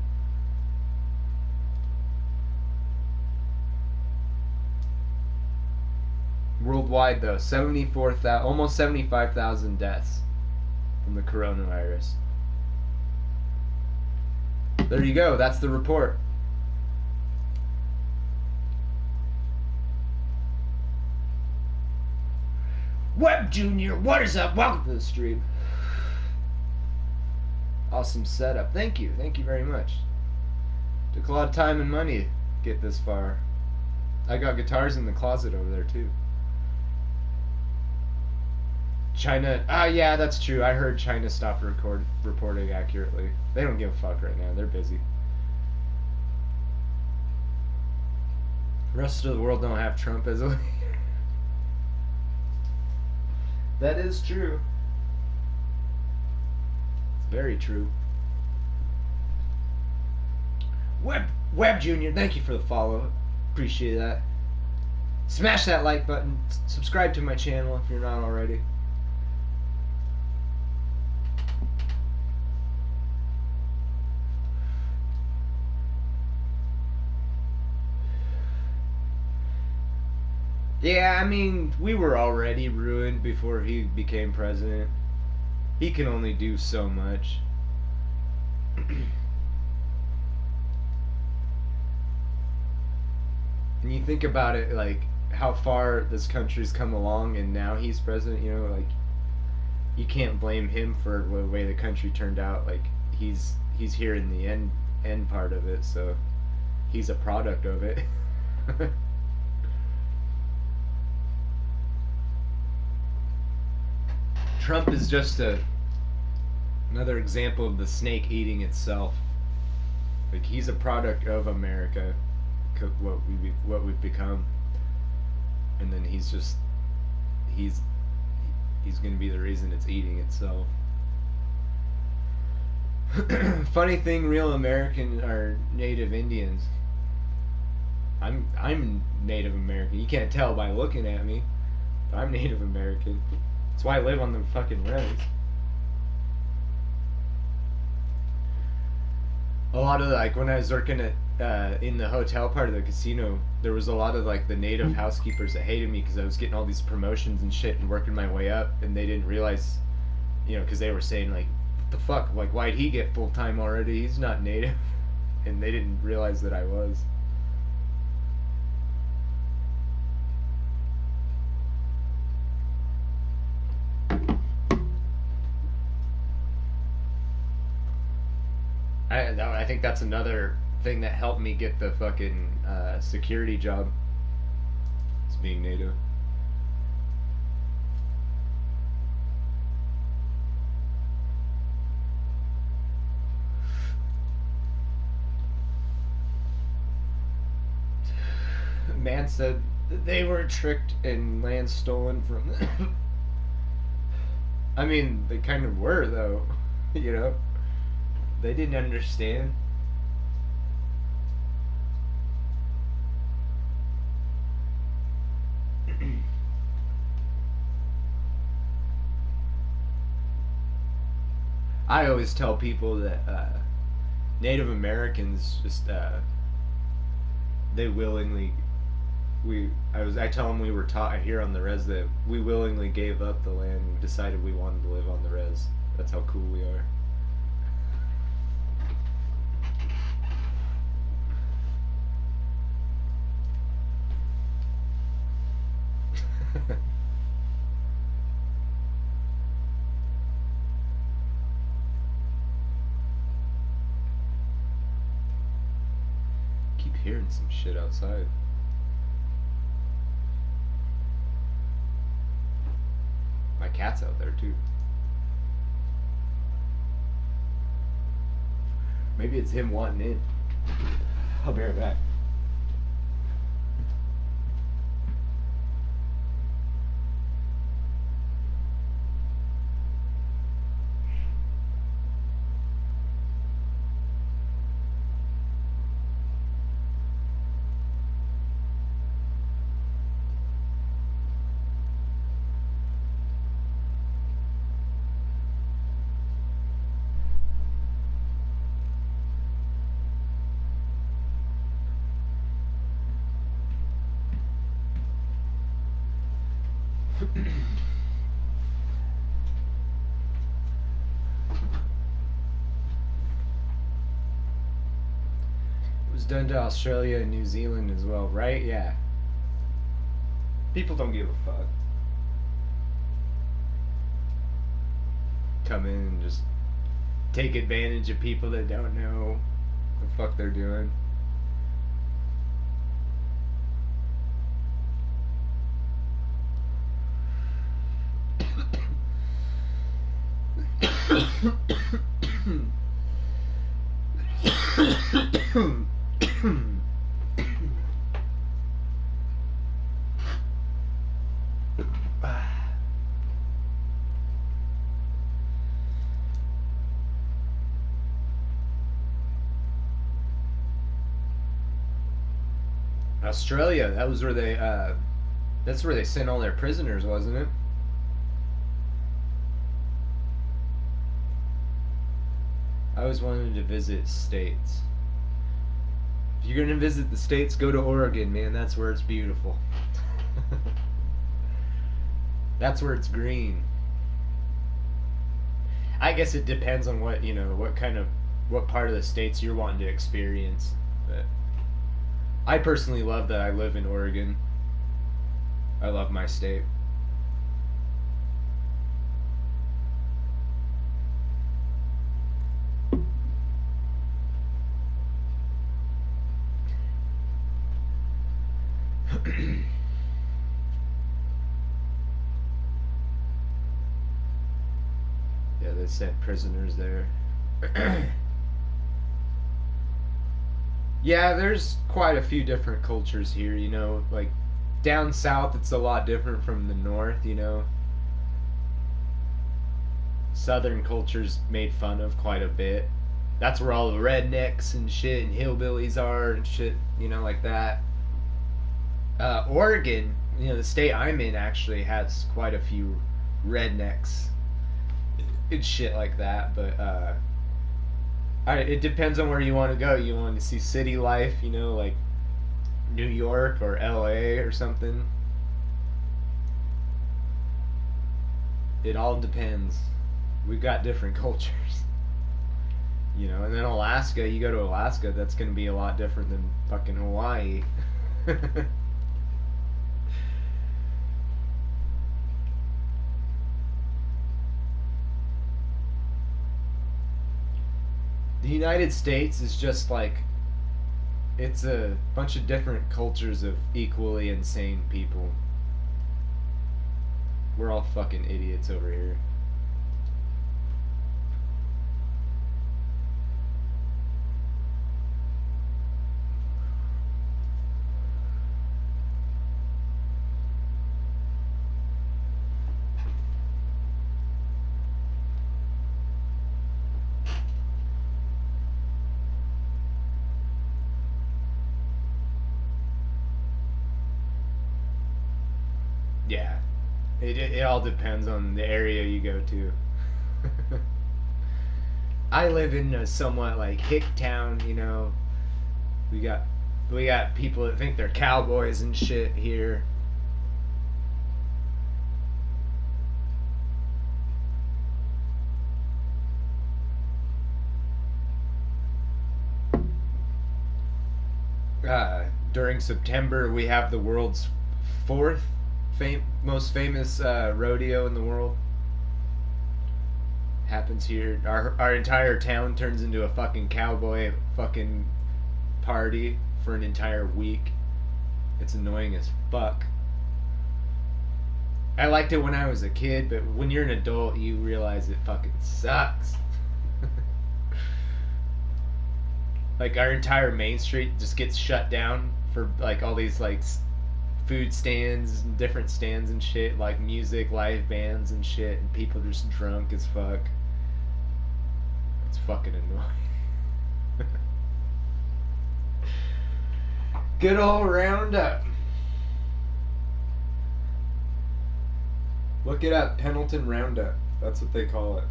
Worldwide, though, 74,000, almost 75,000 deaths from the coronavirus. There you go. That's the report. Web Junior, what is up? Welcome to the stream. Awesome setup. Thank you. Thank you very much. Took a lot of time and money to get this far. I got guitars in the closet over there, too. China, yeah, that's true. I heard China stopped reporting accurately. They don't give a fuck right now. They're busy. The rest of the world don't have Trump as a leader. That is true. It's very true. Web Junior, thank you for the follow. Appreciate that. Smash that like button. Subscribe to my channel if you're not already. Yeah, I mean, we were already ruined before he became president. He can only do so much. And you think about it, like how far this country's come along, and now he's president. You know, like you can't blame him for the way the country turned out. Like he's here in the end part of it, so he's a product of it. Trump is just another example of the snake eating itself. Like he's a product of America, what we've become, and then he's he's going to be the reason it's eating itself. Funny thing, real American are Native Indians. I'm Native American. You can't tell by looking at me, but I'm Native American. That's why I live on the fucking res. A lot of like when I was working at in the hotel part of the casino, there was a lot of like the native housekeepers that hated me because I was getting all these promotions and shit and working my way up, and they didn't realize, you know, because they were saying like, what the fuck, like why'd he get full time already? He's not native, and they didn't realize that I was. I think that's another thing that helped me get the fucking security job. It's being native. Man said they were tricked and land stolen from them. I mean, they kind of were though, you know. They didn't understand. I always tell people that Native Americans just they willingly I tell them we were taught here on the res that we willingly gave up the land and decided we wanted to live on the res. That's how cool we are. Keep hearing some shit outside. My cat's out there too. Maybe it's him wanting in. I'll be right back. It was done to Australia and New Zealand as well, right? Yeah. People don't give a fuck. Come in and just take advantage of people that don't know what the fuck they're doing. Australia, that was where they That's where they sent all their prisoners, wasn't it? I always wanted to visit states. If you're gonna visit the states, go to Oregon, man. That's where it's beautiful. That's where it's green. I guess it depends on what what part of the states you're wanting to experience. But I personally love that I live in Oregon. I love my state. Yeah, they sent prisoners there. Yeah, there's quite a few different cultures here, like down south it's a lot different from the north, Southern culture's made fun of quite a bit. That's where all the rednecks and shit and hillbillies are and shit, like that. Oregon, the state I'm in, actually has quite a few rednecks and shit like that. But it depends on where you want to go. You want to see city life, like New York or LA or something. It all depends. We've got different cultures. And then Alaska, you go to Alaska, that's going to be a lot different than fucking Hawaii. The United States is just like, it's a bunch of different cultures of equally insane people. We're all fucking idiots over here. Yeah. It all depends on the area you go to. I live in a somewhat like hick town, We got we got people that think they're cowboys and shit here. During September, we have the world's fourth most famous rodeo in the world. Happens here. Our entire town turns into a fucking cowboy fucking party for an entire week. It's annoying as fuck. I liked it when I was a kid, but when you're an adult, you realize it fucking sucks. Like our entire main street just gets shut down for like all these like food stands, different stands and shit, like music, live bands and shit, and people are just drunk as fuck. It's fucking annoying. Good old roundup. Look it up, Pendleton Roundup. That's what they call it.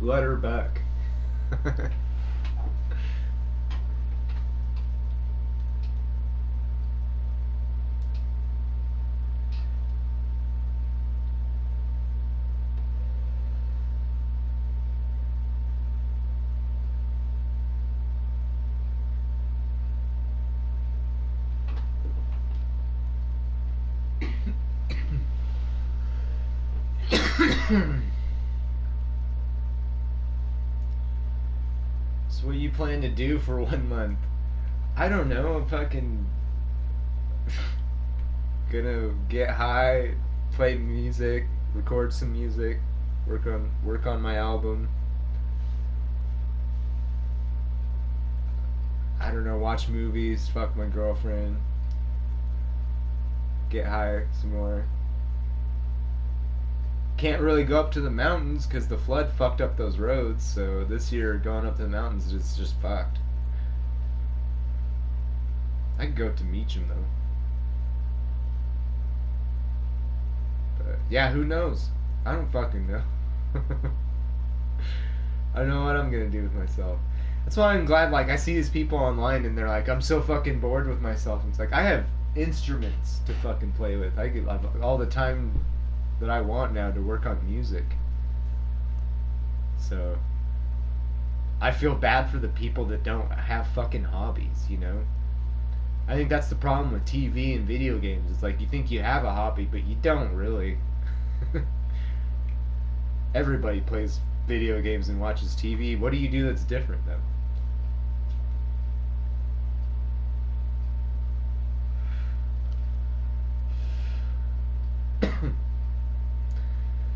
Let her back. So what you plan to do for 1 month? I don't know. I'm fucking gonna get high, play music, record some music, work on my album. I don't know. Watch movies, fuck my girlfriend, get high some more. Can't really go up to the mountains because the flood fucked up those roads. So this year, going up to the mountains is just fucked. I could go up to Meacham though. But yeah, who knows? I don't fucking know. I don't know what I'm gonna do with myself. That's why I'm glad. Like I see these people online, and they're like, "I'm so fucking bored with myself." And it's like I have instruments to fucking play with. I get all the time that I want now to work on music. So I feel bad for the people that don't have fucking hobbies. You know. I think that's the problem with TV and video games. It's like you think you have a hobby, but you don't really. Everybody plays video games and watches TV. What do you do that's different, though?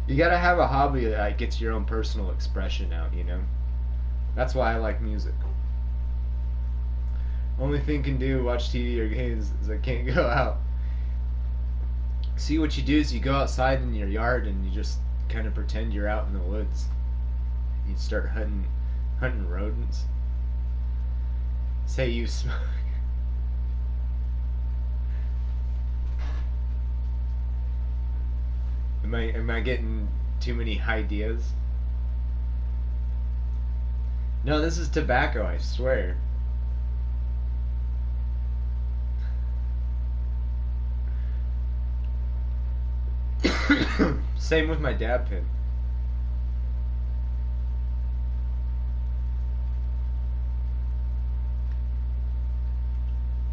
You gotta have a hobby that like, gets your own personal expression out, you know? That's why I like music. Only thing can do watch TV or games is I can't go out. See, what you do is you go outside in your yard and you just kind of pretend you're out in the woods. You start hunting rodents. Say you smoke. Am I getting too many ideas? No, this is tobacco, I swear. Same with my dab pen.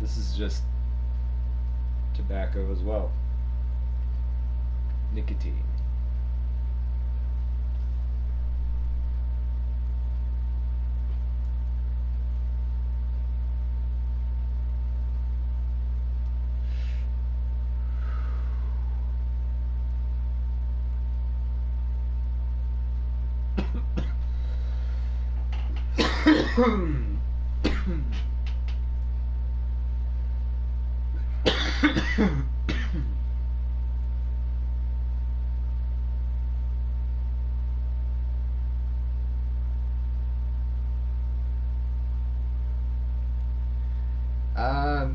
This is just tobacco as well. Nicotine.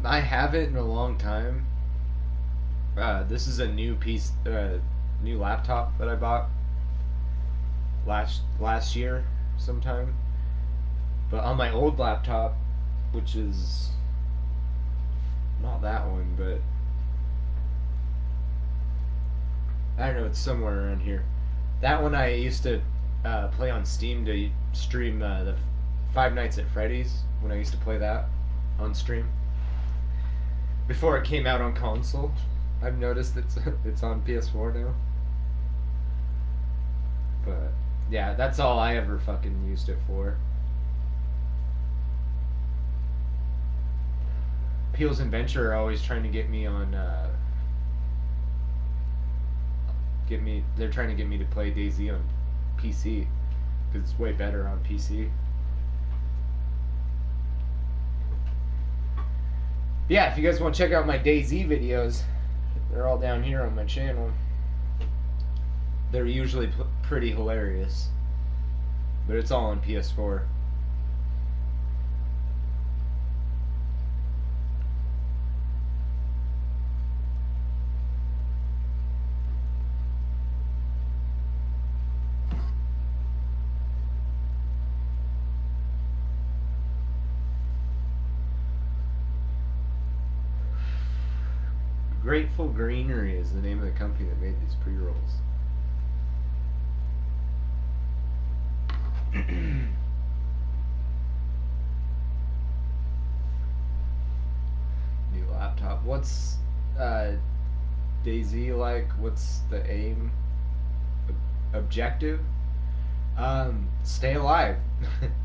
I haven't in a long time. This is a new new laptop that I bought last year sometime. But on my old laptop, which is not that one, but I don't know, it's somewhere around here. That one I used to play on Steam to stream the Five Nights at Freddy's when I used to play that on stream. Before it came out on console, I've noticed it's on PS4 now. But yeah, that's all I ever fucking used it for. Peels and Venture are always trying to get me on. They're trying to get me to play DayZ on PC because it's way better on PC. Yeah, if you guys want to check out my DayZ videos, they're all down here on my channel. They're usually pretty hilarious, but it's all on PS4. Grateful Greenery is the name of the company that made these pre-rolls. New laptop. What's DayZ like? What's the aim? Objective? Stay alive.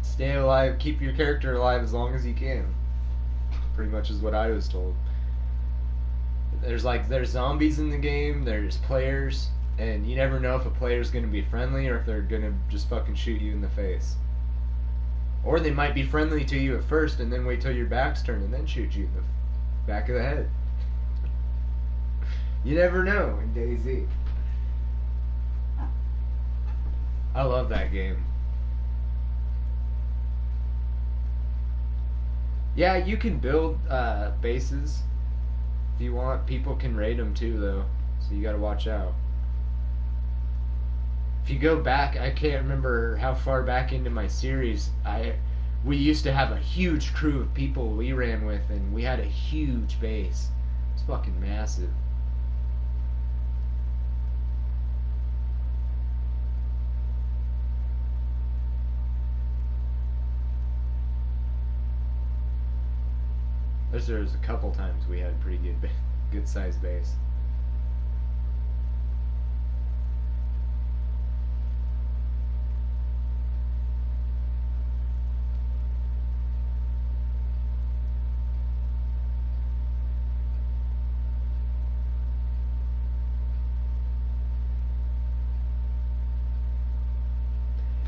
Stay alive. Keep your character alive as long as you can. Pretty much is what I was told. There's zombies in the game, there's players, and you never know if a player's gonna be friendly or if they're gonna just fucking shoot you in the face. Or they might be friendly to you at first and then wait till your back's turned and then shoot you in the back of the head. You never know in DayZ. I love that game. Yeah, you can build bases. If you want, people can raid them too, though, so you gotta watch out. if you go back, I can't remember how far back into my series. We used to have a huge crew of people we ran with, and we had a huge base. It's fucking massive. There's a couple times we had a pretty good sized base.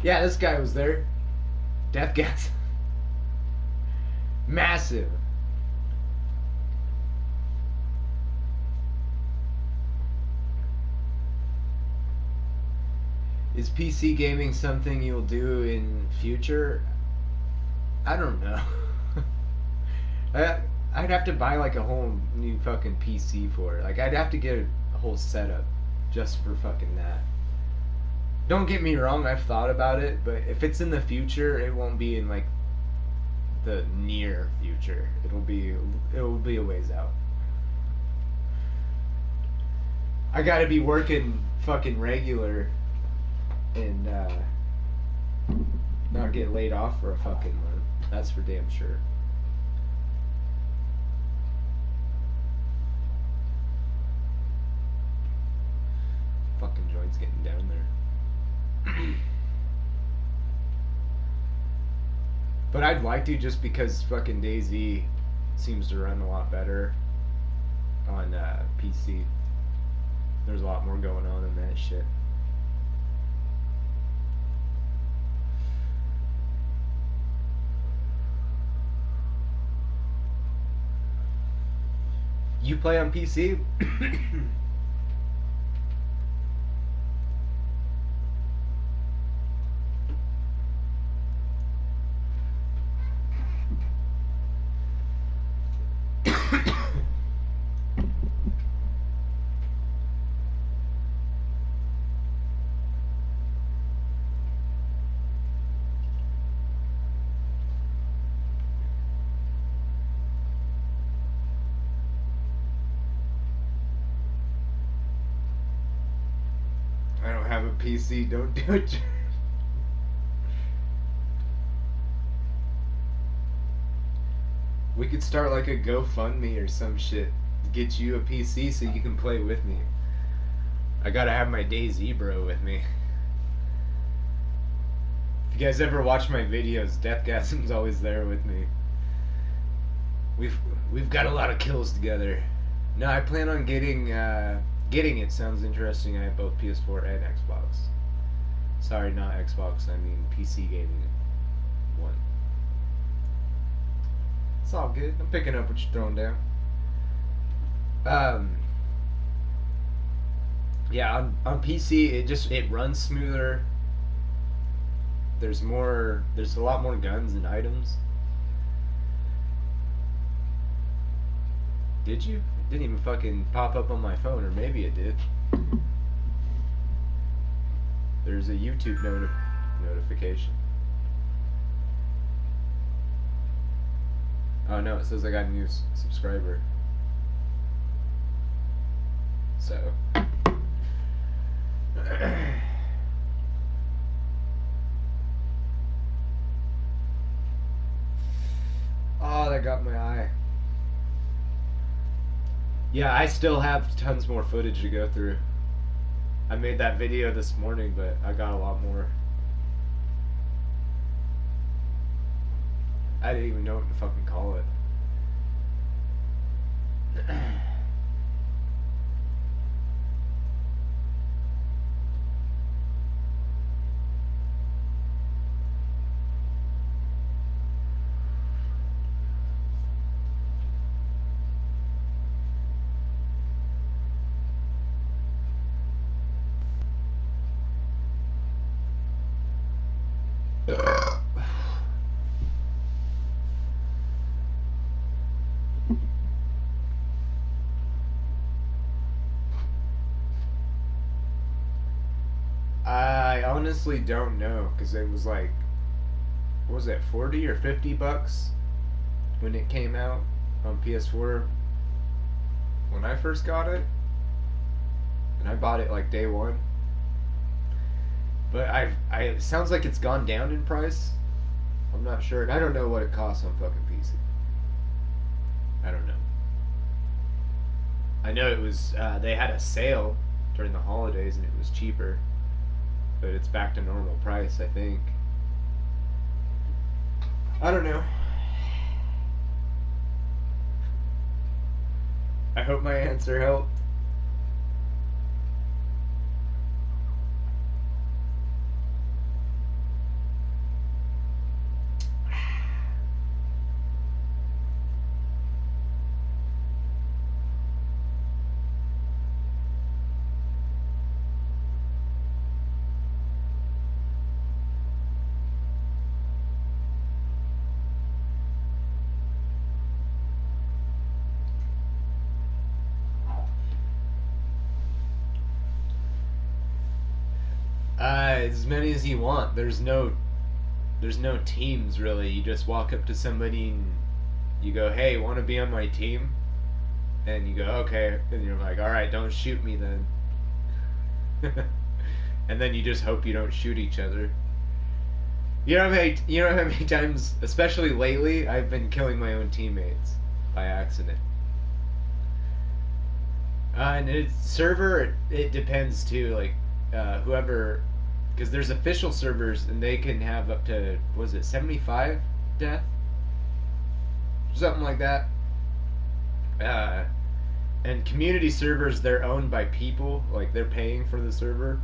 Yeah, this guy was there. Death gas. Massive. Is PC gaming something you'll do in future? I don't know. I, I'd have to buy like a whole new fucking PC for it. Like I'd have to get a whole setup just for fucking that. Don't get me wrong, I've thought about it, but if it's in the future, it won't be in like the near future. It will be a ways out. I gotta be working fucking regular and not get laid off for a fucking month. That's for damn sure. Fucking joint's getting down there. But I'd like to just because fucking DayZ seems to run a lot better on PC. There's a lot more going on in that shit. You play on PC? I don't have a PC, don't do it. We could start like a GoFundMe or some shit. Get you a PC so you can play with me. I gotta have my DayZ bro with me. If you guys ever watch my videos, Deathgasm's always there with me. We've got a lot of kills together. No, I plan on getting it. Sounds interesting. I have both PS4 and Xbox. Sorry, not Xbox. I mean PC gaming. One. It's all good. I'm picking up what you're throwing down. Yeah, on PC it runs smoother. There's a lot more guns and items. Did you? It didn't even fucking pop up on my phone, or maybe it did. There's a YouTube notification. Oh no, it says I got a new subscriber. So. Oh, that got my eye. Yeah, I still have tons more footage to go through. I made that video this morning, but I got a lot more. I didn't even know what to fucking call it. honestly don't know because it was like, what was it, 40 or $50 when it came out on PS4 when I first got it, and I bought it like day one. But it sounds like it's gone down in price. I'm not sure, and I don't know what it costs on fucking PC. I don't know. I know it was they had a sale during the holidays and it was cheaper, but it's back to normal price, I think. I don't know. I hope my answer helped. As many as you want. There's no teams really. You just walk up to somebody and you go, "Hey, want to be on my team?" And you go, "Okay," and you're like, "All right, don't shoot me then." And then you just hope you don't shoot each other. You know how many times, especially lately, I've been killing my own teammates by accident. And it's server, it depends too. Like whoever, because there's official servers and they can have up to, was it 75 death, something like that. Uh, and community servers, they're owned by people, like they're paying for the server,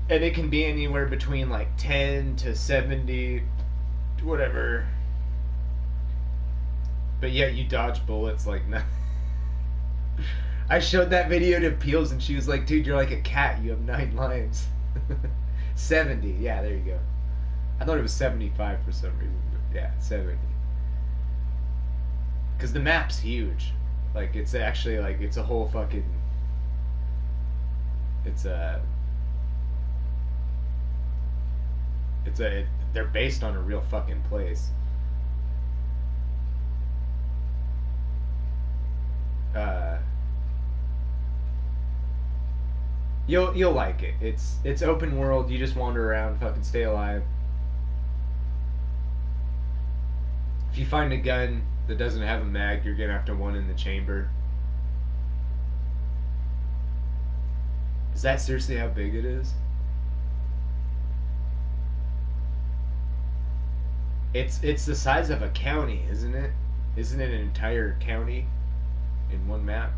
and it can be anywhere between like 10 to 70, whatever. But yet you dodge bullets like nothing. I showed that video to Peels and she was like, "Dude, you're like a cat. You have 9 lives." 70. Yeah, there you go. I thought it was 75 for some reason. But yeah, 70. Because the map's huge. Like, it's actually, like, it's a whole fucking... It's a... They're based on a real fucking place. You'll like it. It's open world. You just wander around, fucking stay alive. If you find a gun that doesn't have a mag, you're gonna have to one in the chamber. Is that seriously how big it is? It's the size of a county, isn't it? Isn't it an entire county in one map?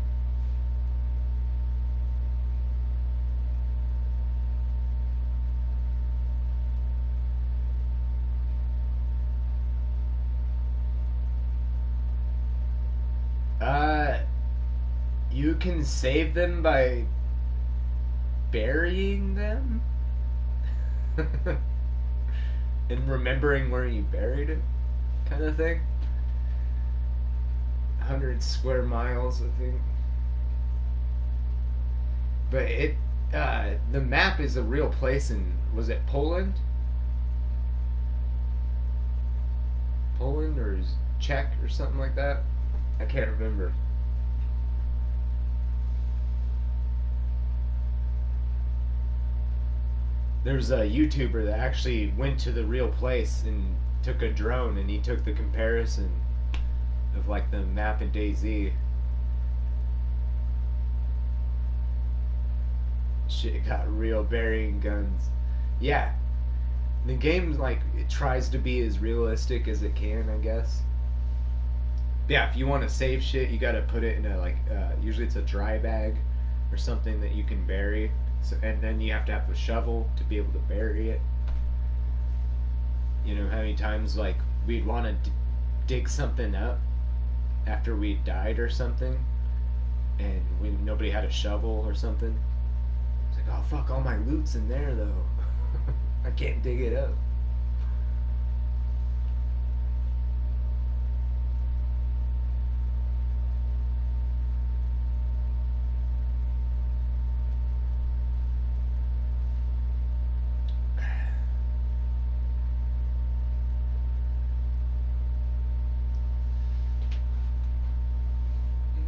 Uh, you can save them by burying them and remembering where you buried it, kind of thing. 100 square miles, I think. But the map is a real place in, was it Poland? Poland or Czech or something like that? I can't remember. There's a YouTuber that actually went to the real place and took a drone and he took the comparison of like the map in DayZ. Shit got real, burying guns. Yeah. The game, like, it tries to be as realistic as it can, I guess. Yeah, if you want to save shit, you gotta put it in a, like, usually it's a dry bag or something that you can bury. So, and then you have to have a shovel to be able to bury it. You know how many times, like, we'd want to dig something up after we died or something, and when nobody had a shovel or something? It's like, oh fuck, all my loot's in there though. I can't dig it up.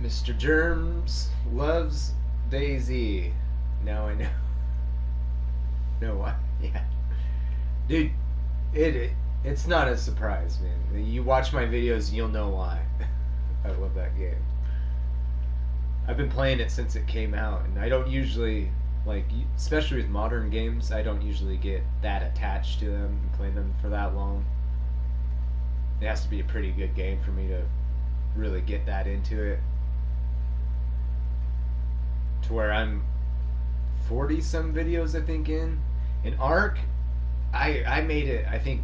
Mr. Germs loves Daisy. Now I know. Know why? Yeah, dude. It's not a surprise, man. You watch my videos, you'll know why. I love that game. I've been playing it since it came out, and I don't usually like, especially with modern games, I don't usually get that attached to them and play them for that long. It has to be a pretty good game for me to really get that into it. To where I'm 40 some videos I think in Ark. I made it, I think,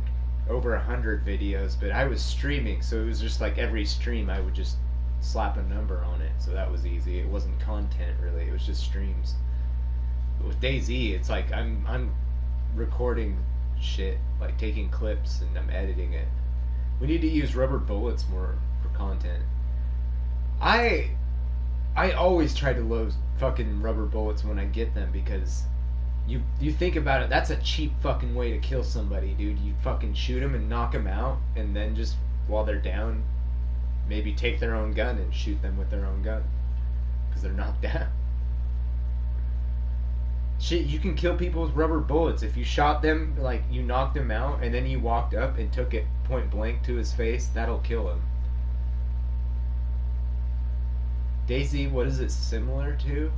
over 100 videos, but I was streaming, so it was just like every stream I would just slap a number on it, so that was easy. It wasn't content really, it was just streams. But with DayZ, it's like I'm recording shit, like taking clips and I'm editing it. We need to use rubber bullets more for content. I always try to load fucking rubber bullets when I get them, because you think about it, that's a cheap fucking way to kill somebody, dude. You fucking shoot them and knock them out, and then just while they're down, maybe take their own gun and shoot them with their own gun, because they're knocked down. Shit, you can kill people with rubber bullets. If you shot them, like you knocked him out, and then you walked up and took it point blank to his face, that'll kill him. DayZ, what is it similar to?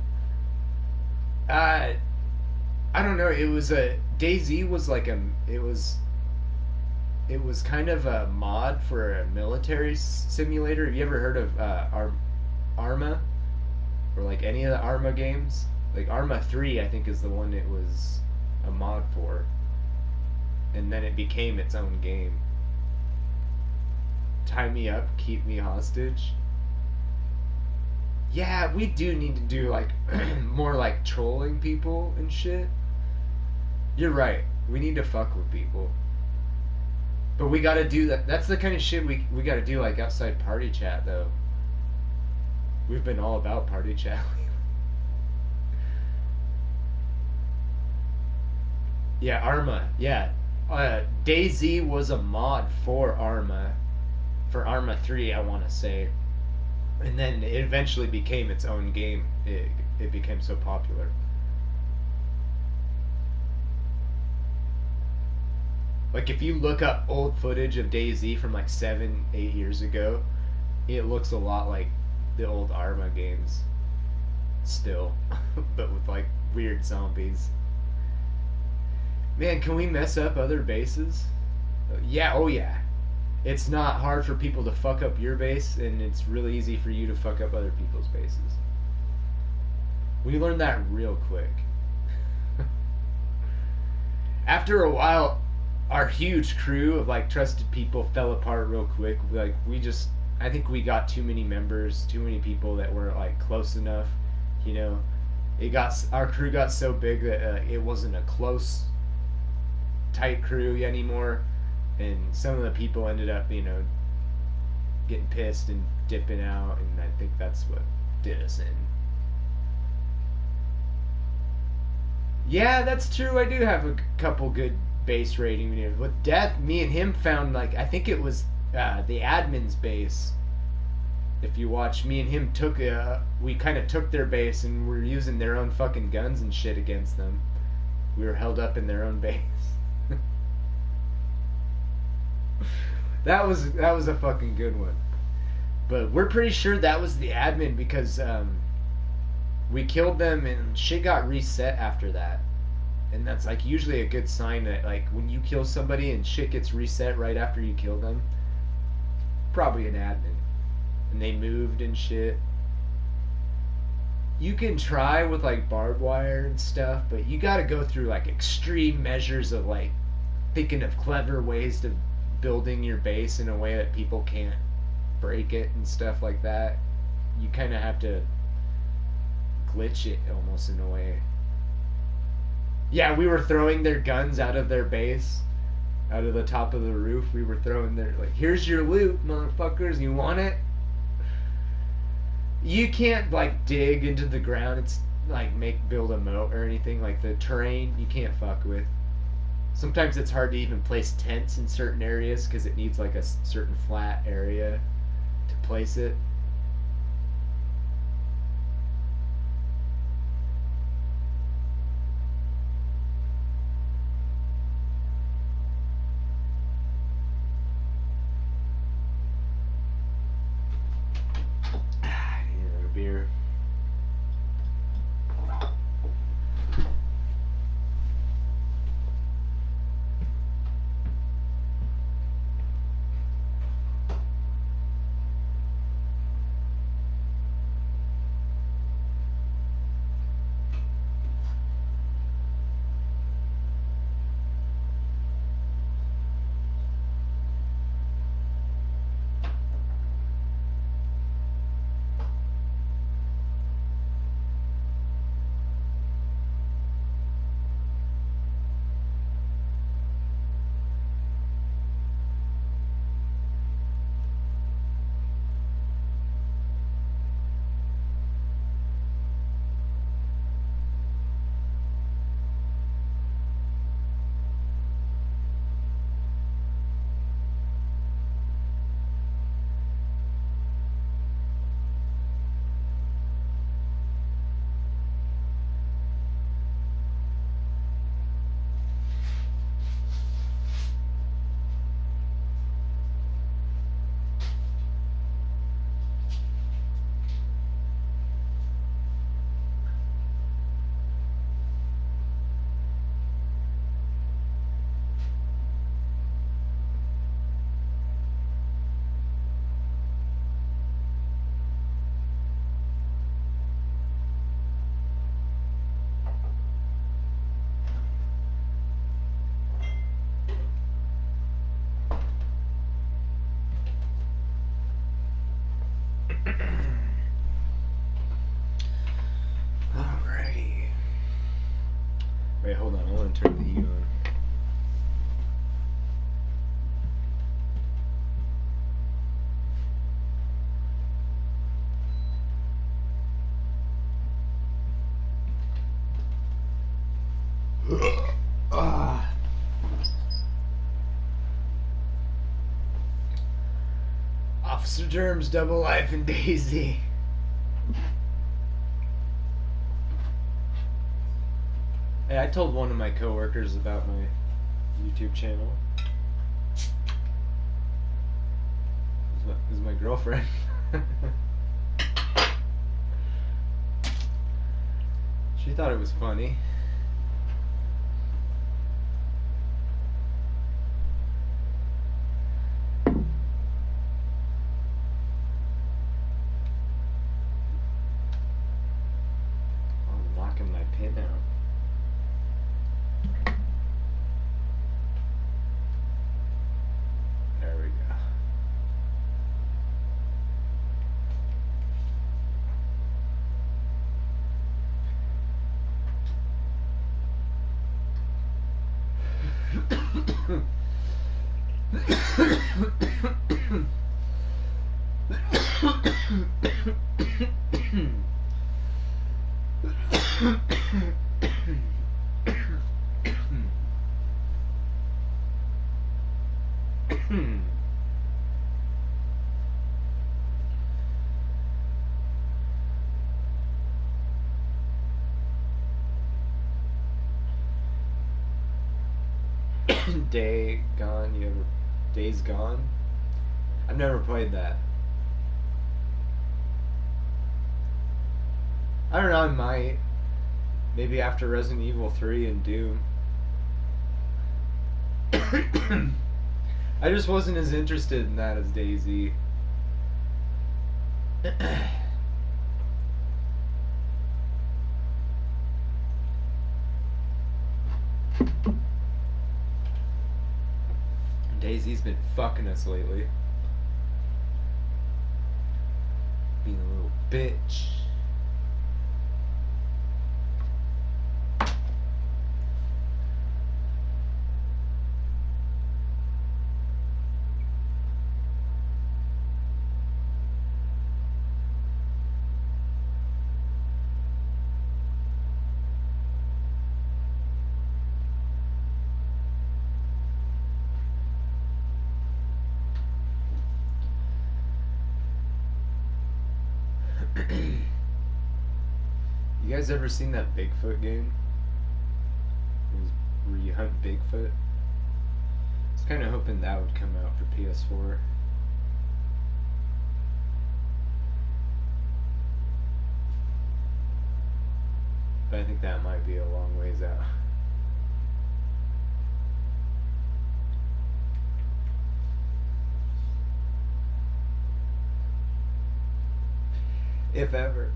I don't know. It was a DayZ was like a it was kind of a mod for a military simulator. Have you ever heard of Arma, or like any of the Arma games? Like Arma 3, I think, is the one it was a mod for, and then it became its own game. Tie me up, keep me hostage. Yeah, we do need to do like more like trolling people and shit. You're right. We need to fuck with people. But we gotta do that. That's the kind of shit we gotta do, like outside party chat, though. We've been all about party chat. Yeah, Arma. Yeah. DayZ was a mod for Arma. For Arma 3, I want to say. And then it eventually became its own game. It became so popular. Like, if you look up old footage of DayZ from like 7, 8 years ago, it looks a lot like the old Arma games. Still. But with like weird zombies. Man, can we mess up other bases? Yeah, oh yeah. It's not hard for people to fuck up your base, and it's really easy for you to fuck up other people's bases. We learned that real quick. After a while, our huge crew of like trusted people fell apart real quick. Like, I think we got too many members, too many people that weren't like close enough. You know, our crew got so big that it wasn't a close, tight crew anymore, and some of the people ended up, you know, getting pissed and dipping out, and I think that's what did us in. Yeah, that's true. I do have a couple good base rating. With Death, me and him found, like, I think it was the admin's base. If you watch, me and him we kind of took their base and we're using their own fucking guns and shit against them. We were held up in their own base. That was a fucking good one. But we're pretty sure that was the admin, because we killed them and shit got reset after that. And that's like usually a good sign that, like, when you kill somebody and shit gets reset right after you kill them, probably an admin. And they moved and shit. You can try with like barbed wire and stuff, but you gotta go through like extreme measures of like thinking of clever ways to building your base in a way that people can't break it and stuff like that. You kind of have to glitch it almost in a way. Yeah, we were throwing their guns out of their base, out of the top of the roof. We were throwing their, like, here's your loot, motherfuckers, you want it? You can't like dig into the ground. It's like build a moat or anything. Like the terrain you can't fuck with. Sometimes it's hard to even place tents in certain areas because it needs like a certain flat area to place it. Alrighty. Wait, hold on. I want to turn the heat on. Ah. Officer Germ's double life in Daisy. Hey, I told one of my coworkers about my YouTube channel. This is my girlfriend. She thought it was funny. I'm locking my pin out. There we go. Day Gone, you ever Days Gone? I've never played that. I don't know, I might. Maybe after Resident Evil 3 and Doom. I just wasn't as interested in that as Daisy. Daisy's been fucking us lately. Being a little bitch. You guys ever seen that Bigfoot game? Where you hunt Bigfoot? I was kind of hoping that would come out for PS4. But I think that might be a long ways out. If ever.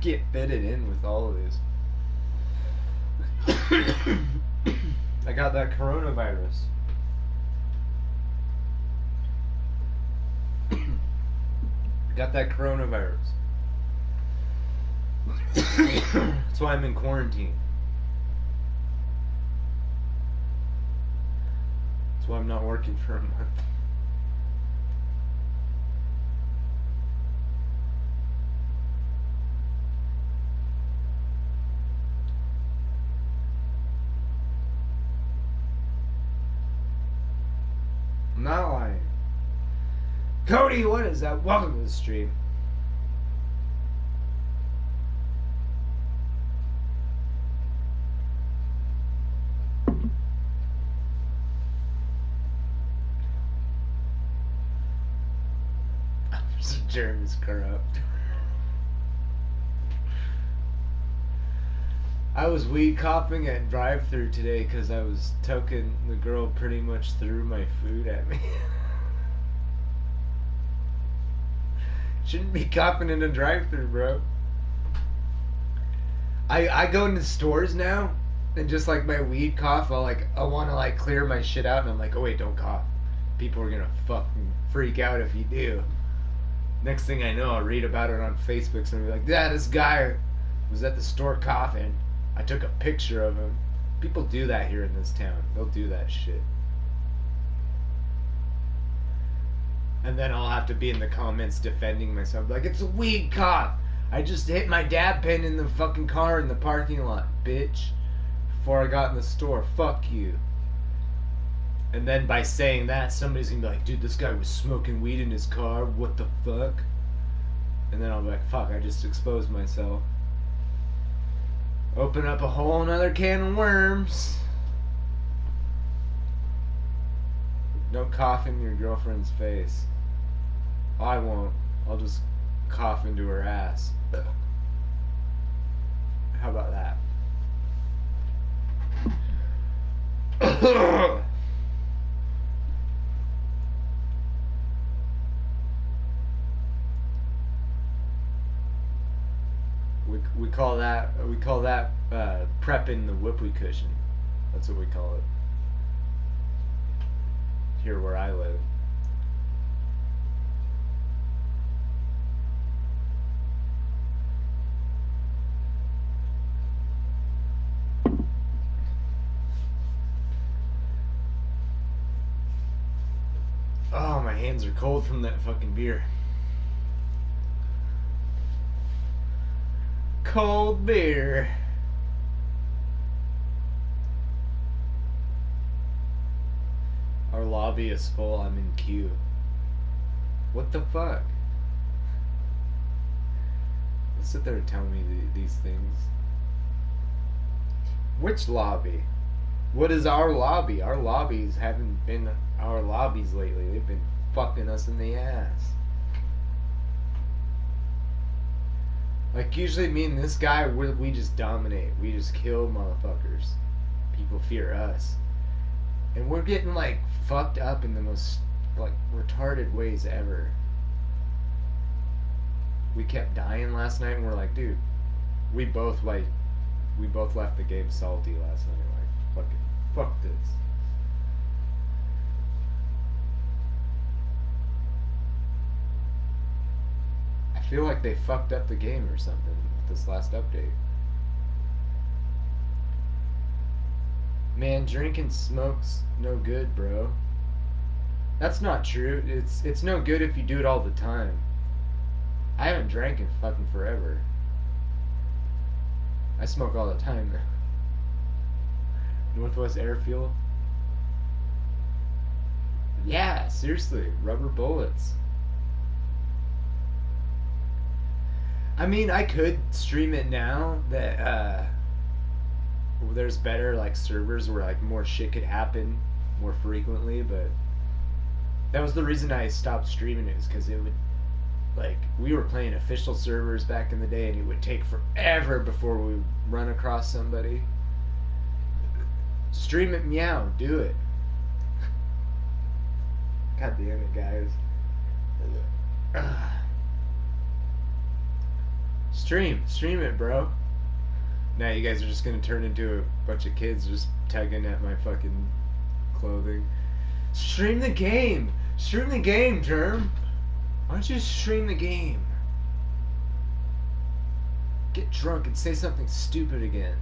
Get fitted in with all of these. I got that coronavirus. Got that coronavirus. That's why I'm in quarantine. That's why I'm not working for a month. I'm not lying. Cody, what is that? Welcome to the stream. Germ is corrupt. I was weed copping at drive-thru today because I was toking the girl pretty much threw my food at me. Shouldn't be copping in a drive-thru, bro. I go into stores now, and just like my weed cough, I want to like clear my shit out, and I'm like, oh wait, don't cough. People are gonna fucking freak out if you do. Next thing I know, I'll read about it on Facebook. Somebody like, yeah, this guy was at the store coughing. I took a picture of him. People do that here in this town. They'll do that shit. And then I'll have to be in the comments defending myself. Like, it's a weed cough. I just hit my dab pen in the fucking car in the parking lot, bitch. Before I got in the store. Fuck you. And then by saying that, somebody's gonna be like, dude, this guy was smoking weed in his car. What the fuck? And then I'll be like, fuck, I just exposed myself. Open up a whole another can of worms. Don't cough in your girlfriend's face. I won't. I'll just cough into her ass. How about that? We call that prepping the whoopee cushion. That's what we call it here where I live. Oh, my hands are cold from that fucking beer. Cold beer. Our lobby is full. I'm in queue. What the fuck? Don't sit there and tell me these things. Which lobby? What is our lobby? Our lobbies haven't been our lobbies lately. They've been fucking us in the ass. Like, usually me and this guy, we just dominate. We just kill motherfuckers. People fear us. And we're getting, like, fucked up in the most, like, retarded ways ever. We kept dying last night, and we're like, dude, we both left the game salty last night. Like, fuck this. I feel like they fucked up the game or something with this last update. Man, drinking smoke's no good, bro. That's not true. It's no good if you do it all the time. I haven't drank in fucking forever. I smoke all the time now. Northwest Airfield? Yeah, seriously, rubber bullets. I mean, I could stream it now that there's better like servers where like more shit could happen more frequently, but that was the reason I stopped streaming it, is because it would, like, we were playing official servers back in the day and it would take forever before we run across somebody. Stream it, meow, do it. God damn it, guys. Stream it, bro. Now you guys are just gonna turn into a bunch of kids just tugging at my fucking clothing. Stream the game! Stream the game, Germ! Why don't you stream the game? Get drunk and say something stupid again.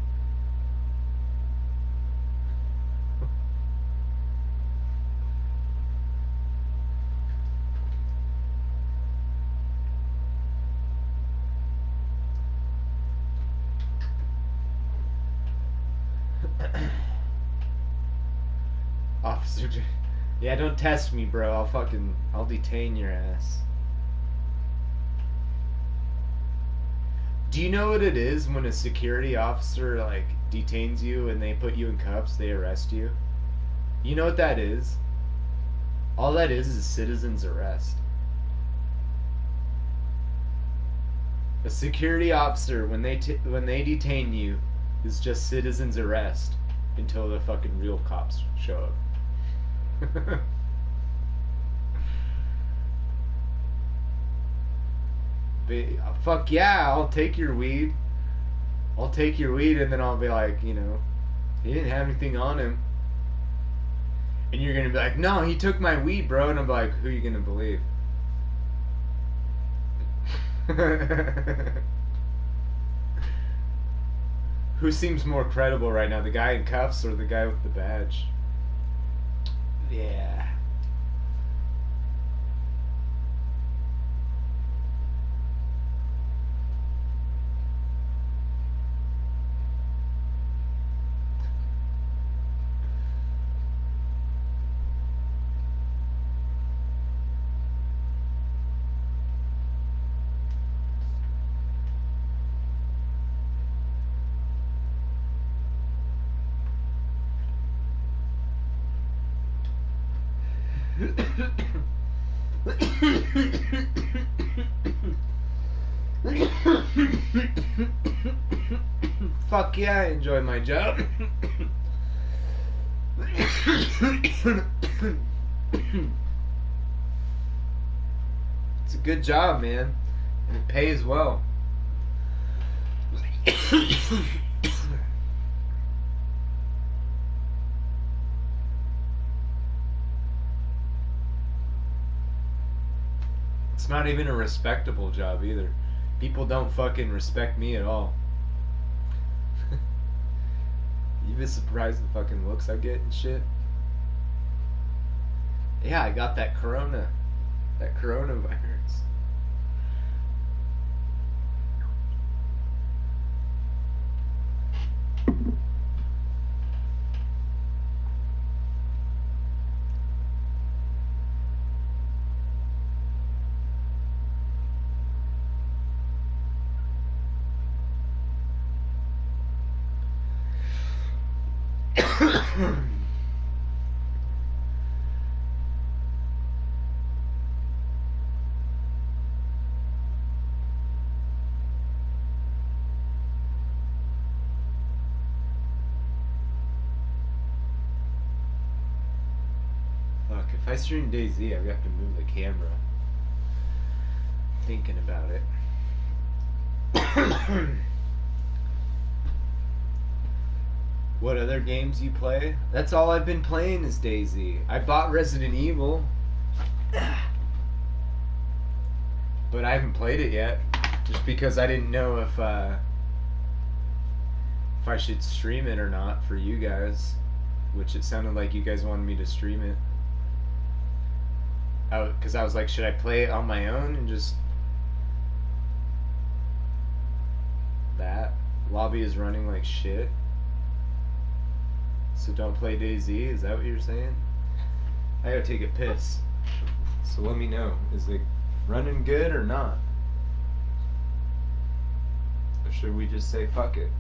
Officer J. Yeah, don't test me, bro. I'll detain your ass. Do you know what it is when a security officer, like, detains you and they put you in cuffs, they arrest you? You know what that is? All that is citizen's arrest. A security officer, when they detain you, is just citizen's arrest until the fucking real cops show up. Fuck yeah, I'll take your weed. I'll take your weed, and then I'll be like, he didn't have anything on him. And you're gonna be like, no, he took my weed, bro. And I'm like, who are you gonna believe? Who seems more credible right now, the guy in cuffs or the guy with the badge? Yeah. Fuck yeah, I enjoy my job. It's a good job, man. And it pays well. It's not even a respectable job either. People don't fucking respect me at all. You be surprised the fucking looks I get and shit. Yeah, I got that coronavirus. Fuck, if I stream DayZ, I have to move the camera. Thinking about it. What other games you play? That's all I've been playing is DayZ. I bought Resident Evil, but I haven't played it yet, just because I didn't know if I should stream it or not for you guys, which it sounded like you guys wanted me to stream it. Because I was like, should I play it on my own and just that? Lobby is running like shit. So don't play DayZ, is that what you're saying? I gotta take a piss. So let me know. Is it running good or not? Or should we just say fuck it?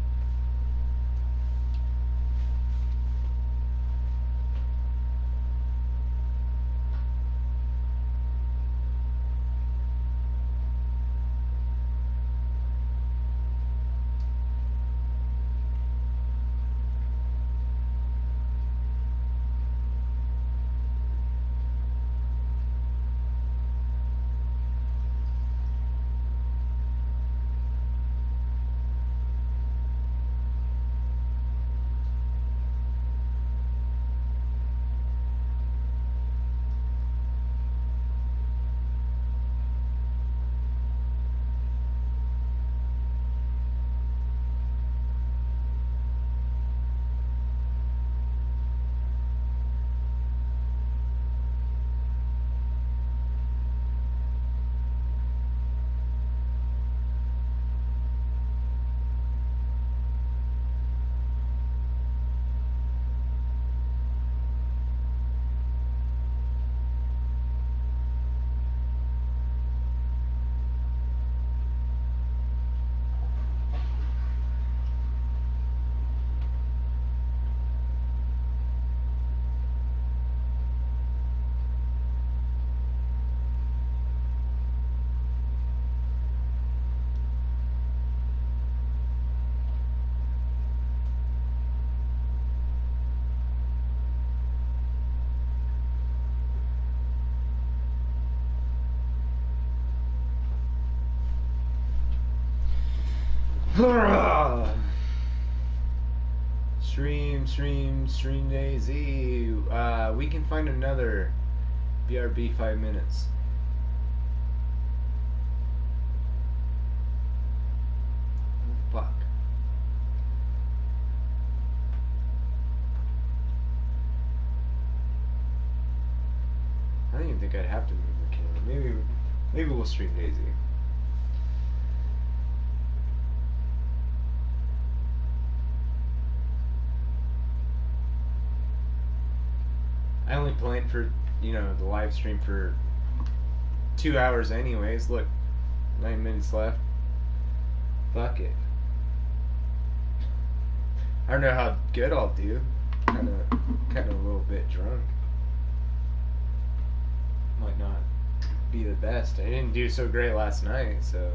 Stream Daisy. We can find another BRB 5 minutes. Fuck. I don't even think I'd have to move the camera. Maybe we'll stream Daisy. I only planned for, the live stream for 2 hours anyways. Look, 9 minutes left. Fuck it. I don't know how good I'll do. Kind of a little bit drunk. Might not be the best. I didn't do so great last night, so.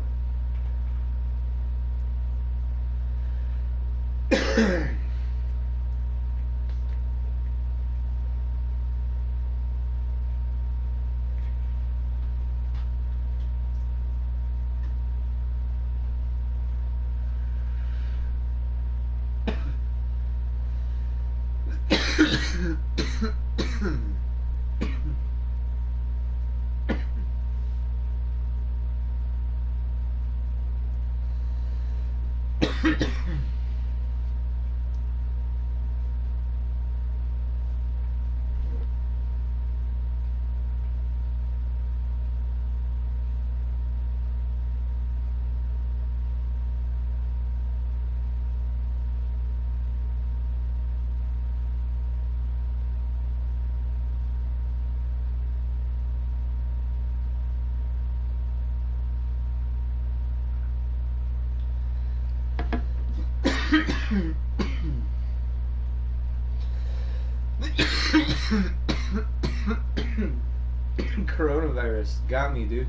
Coronavirus got me, dude.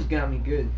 Got me good.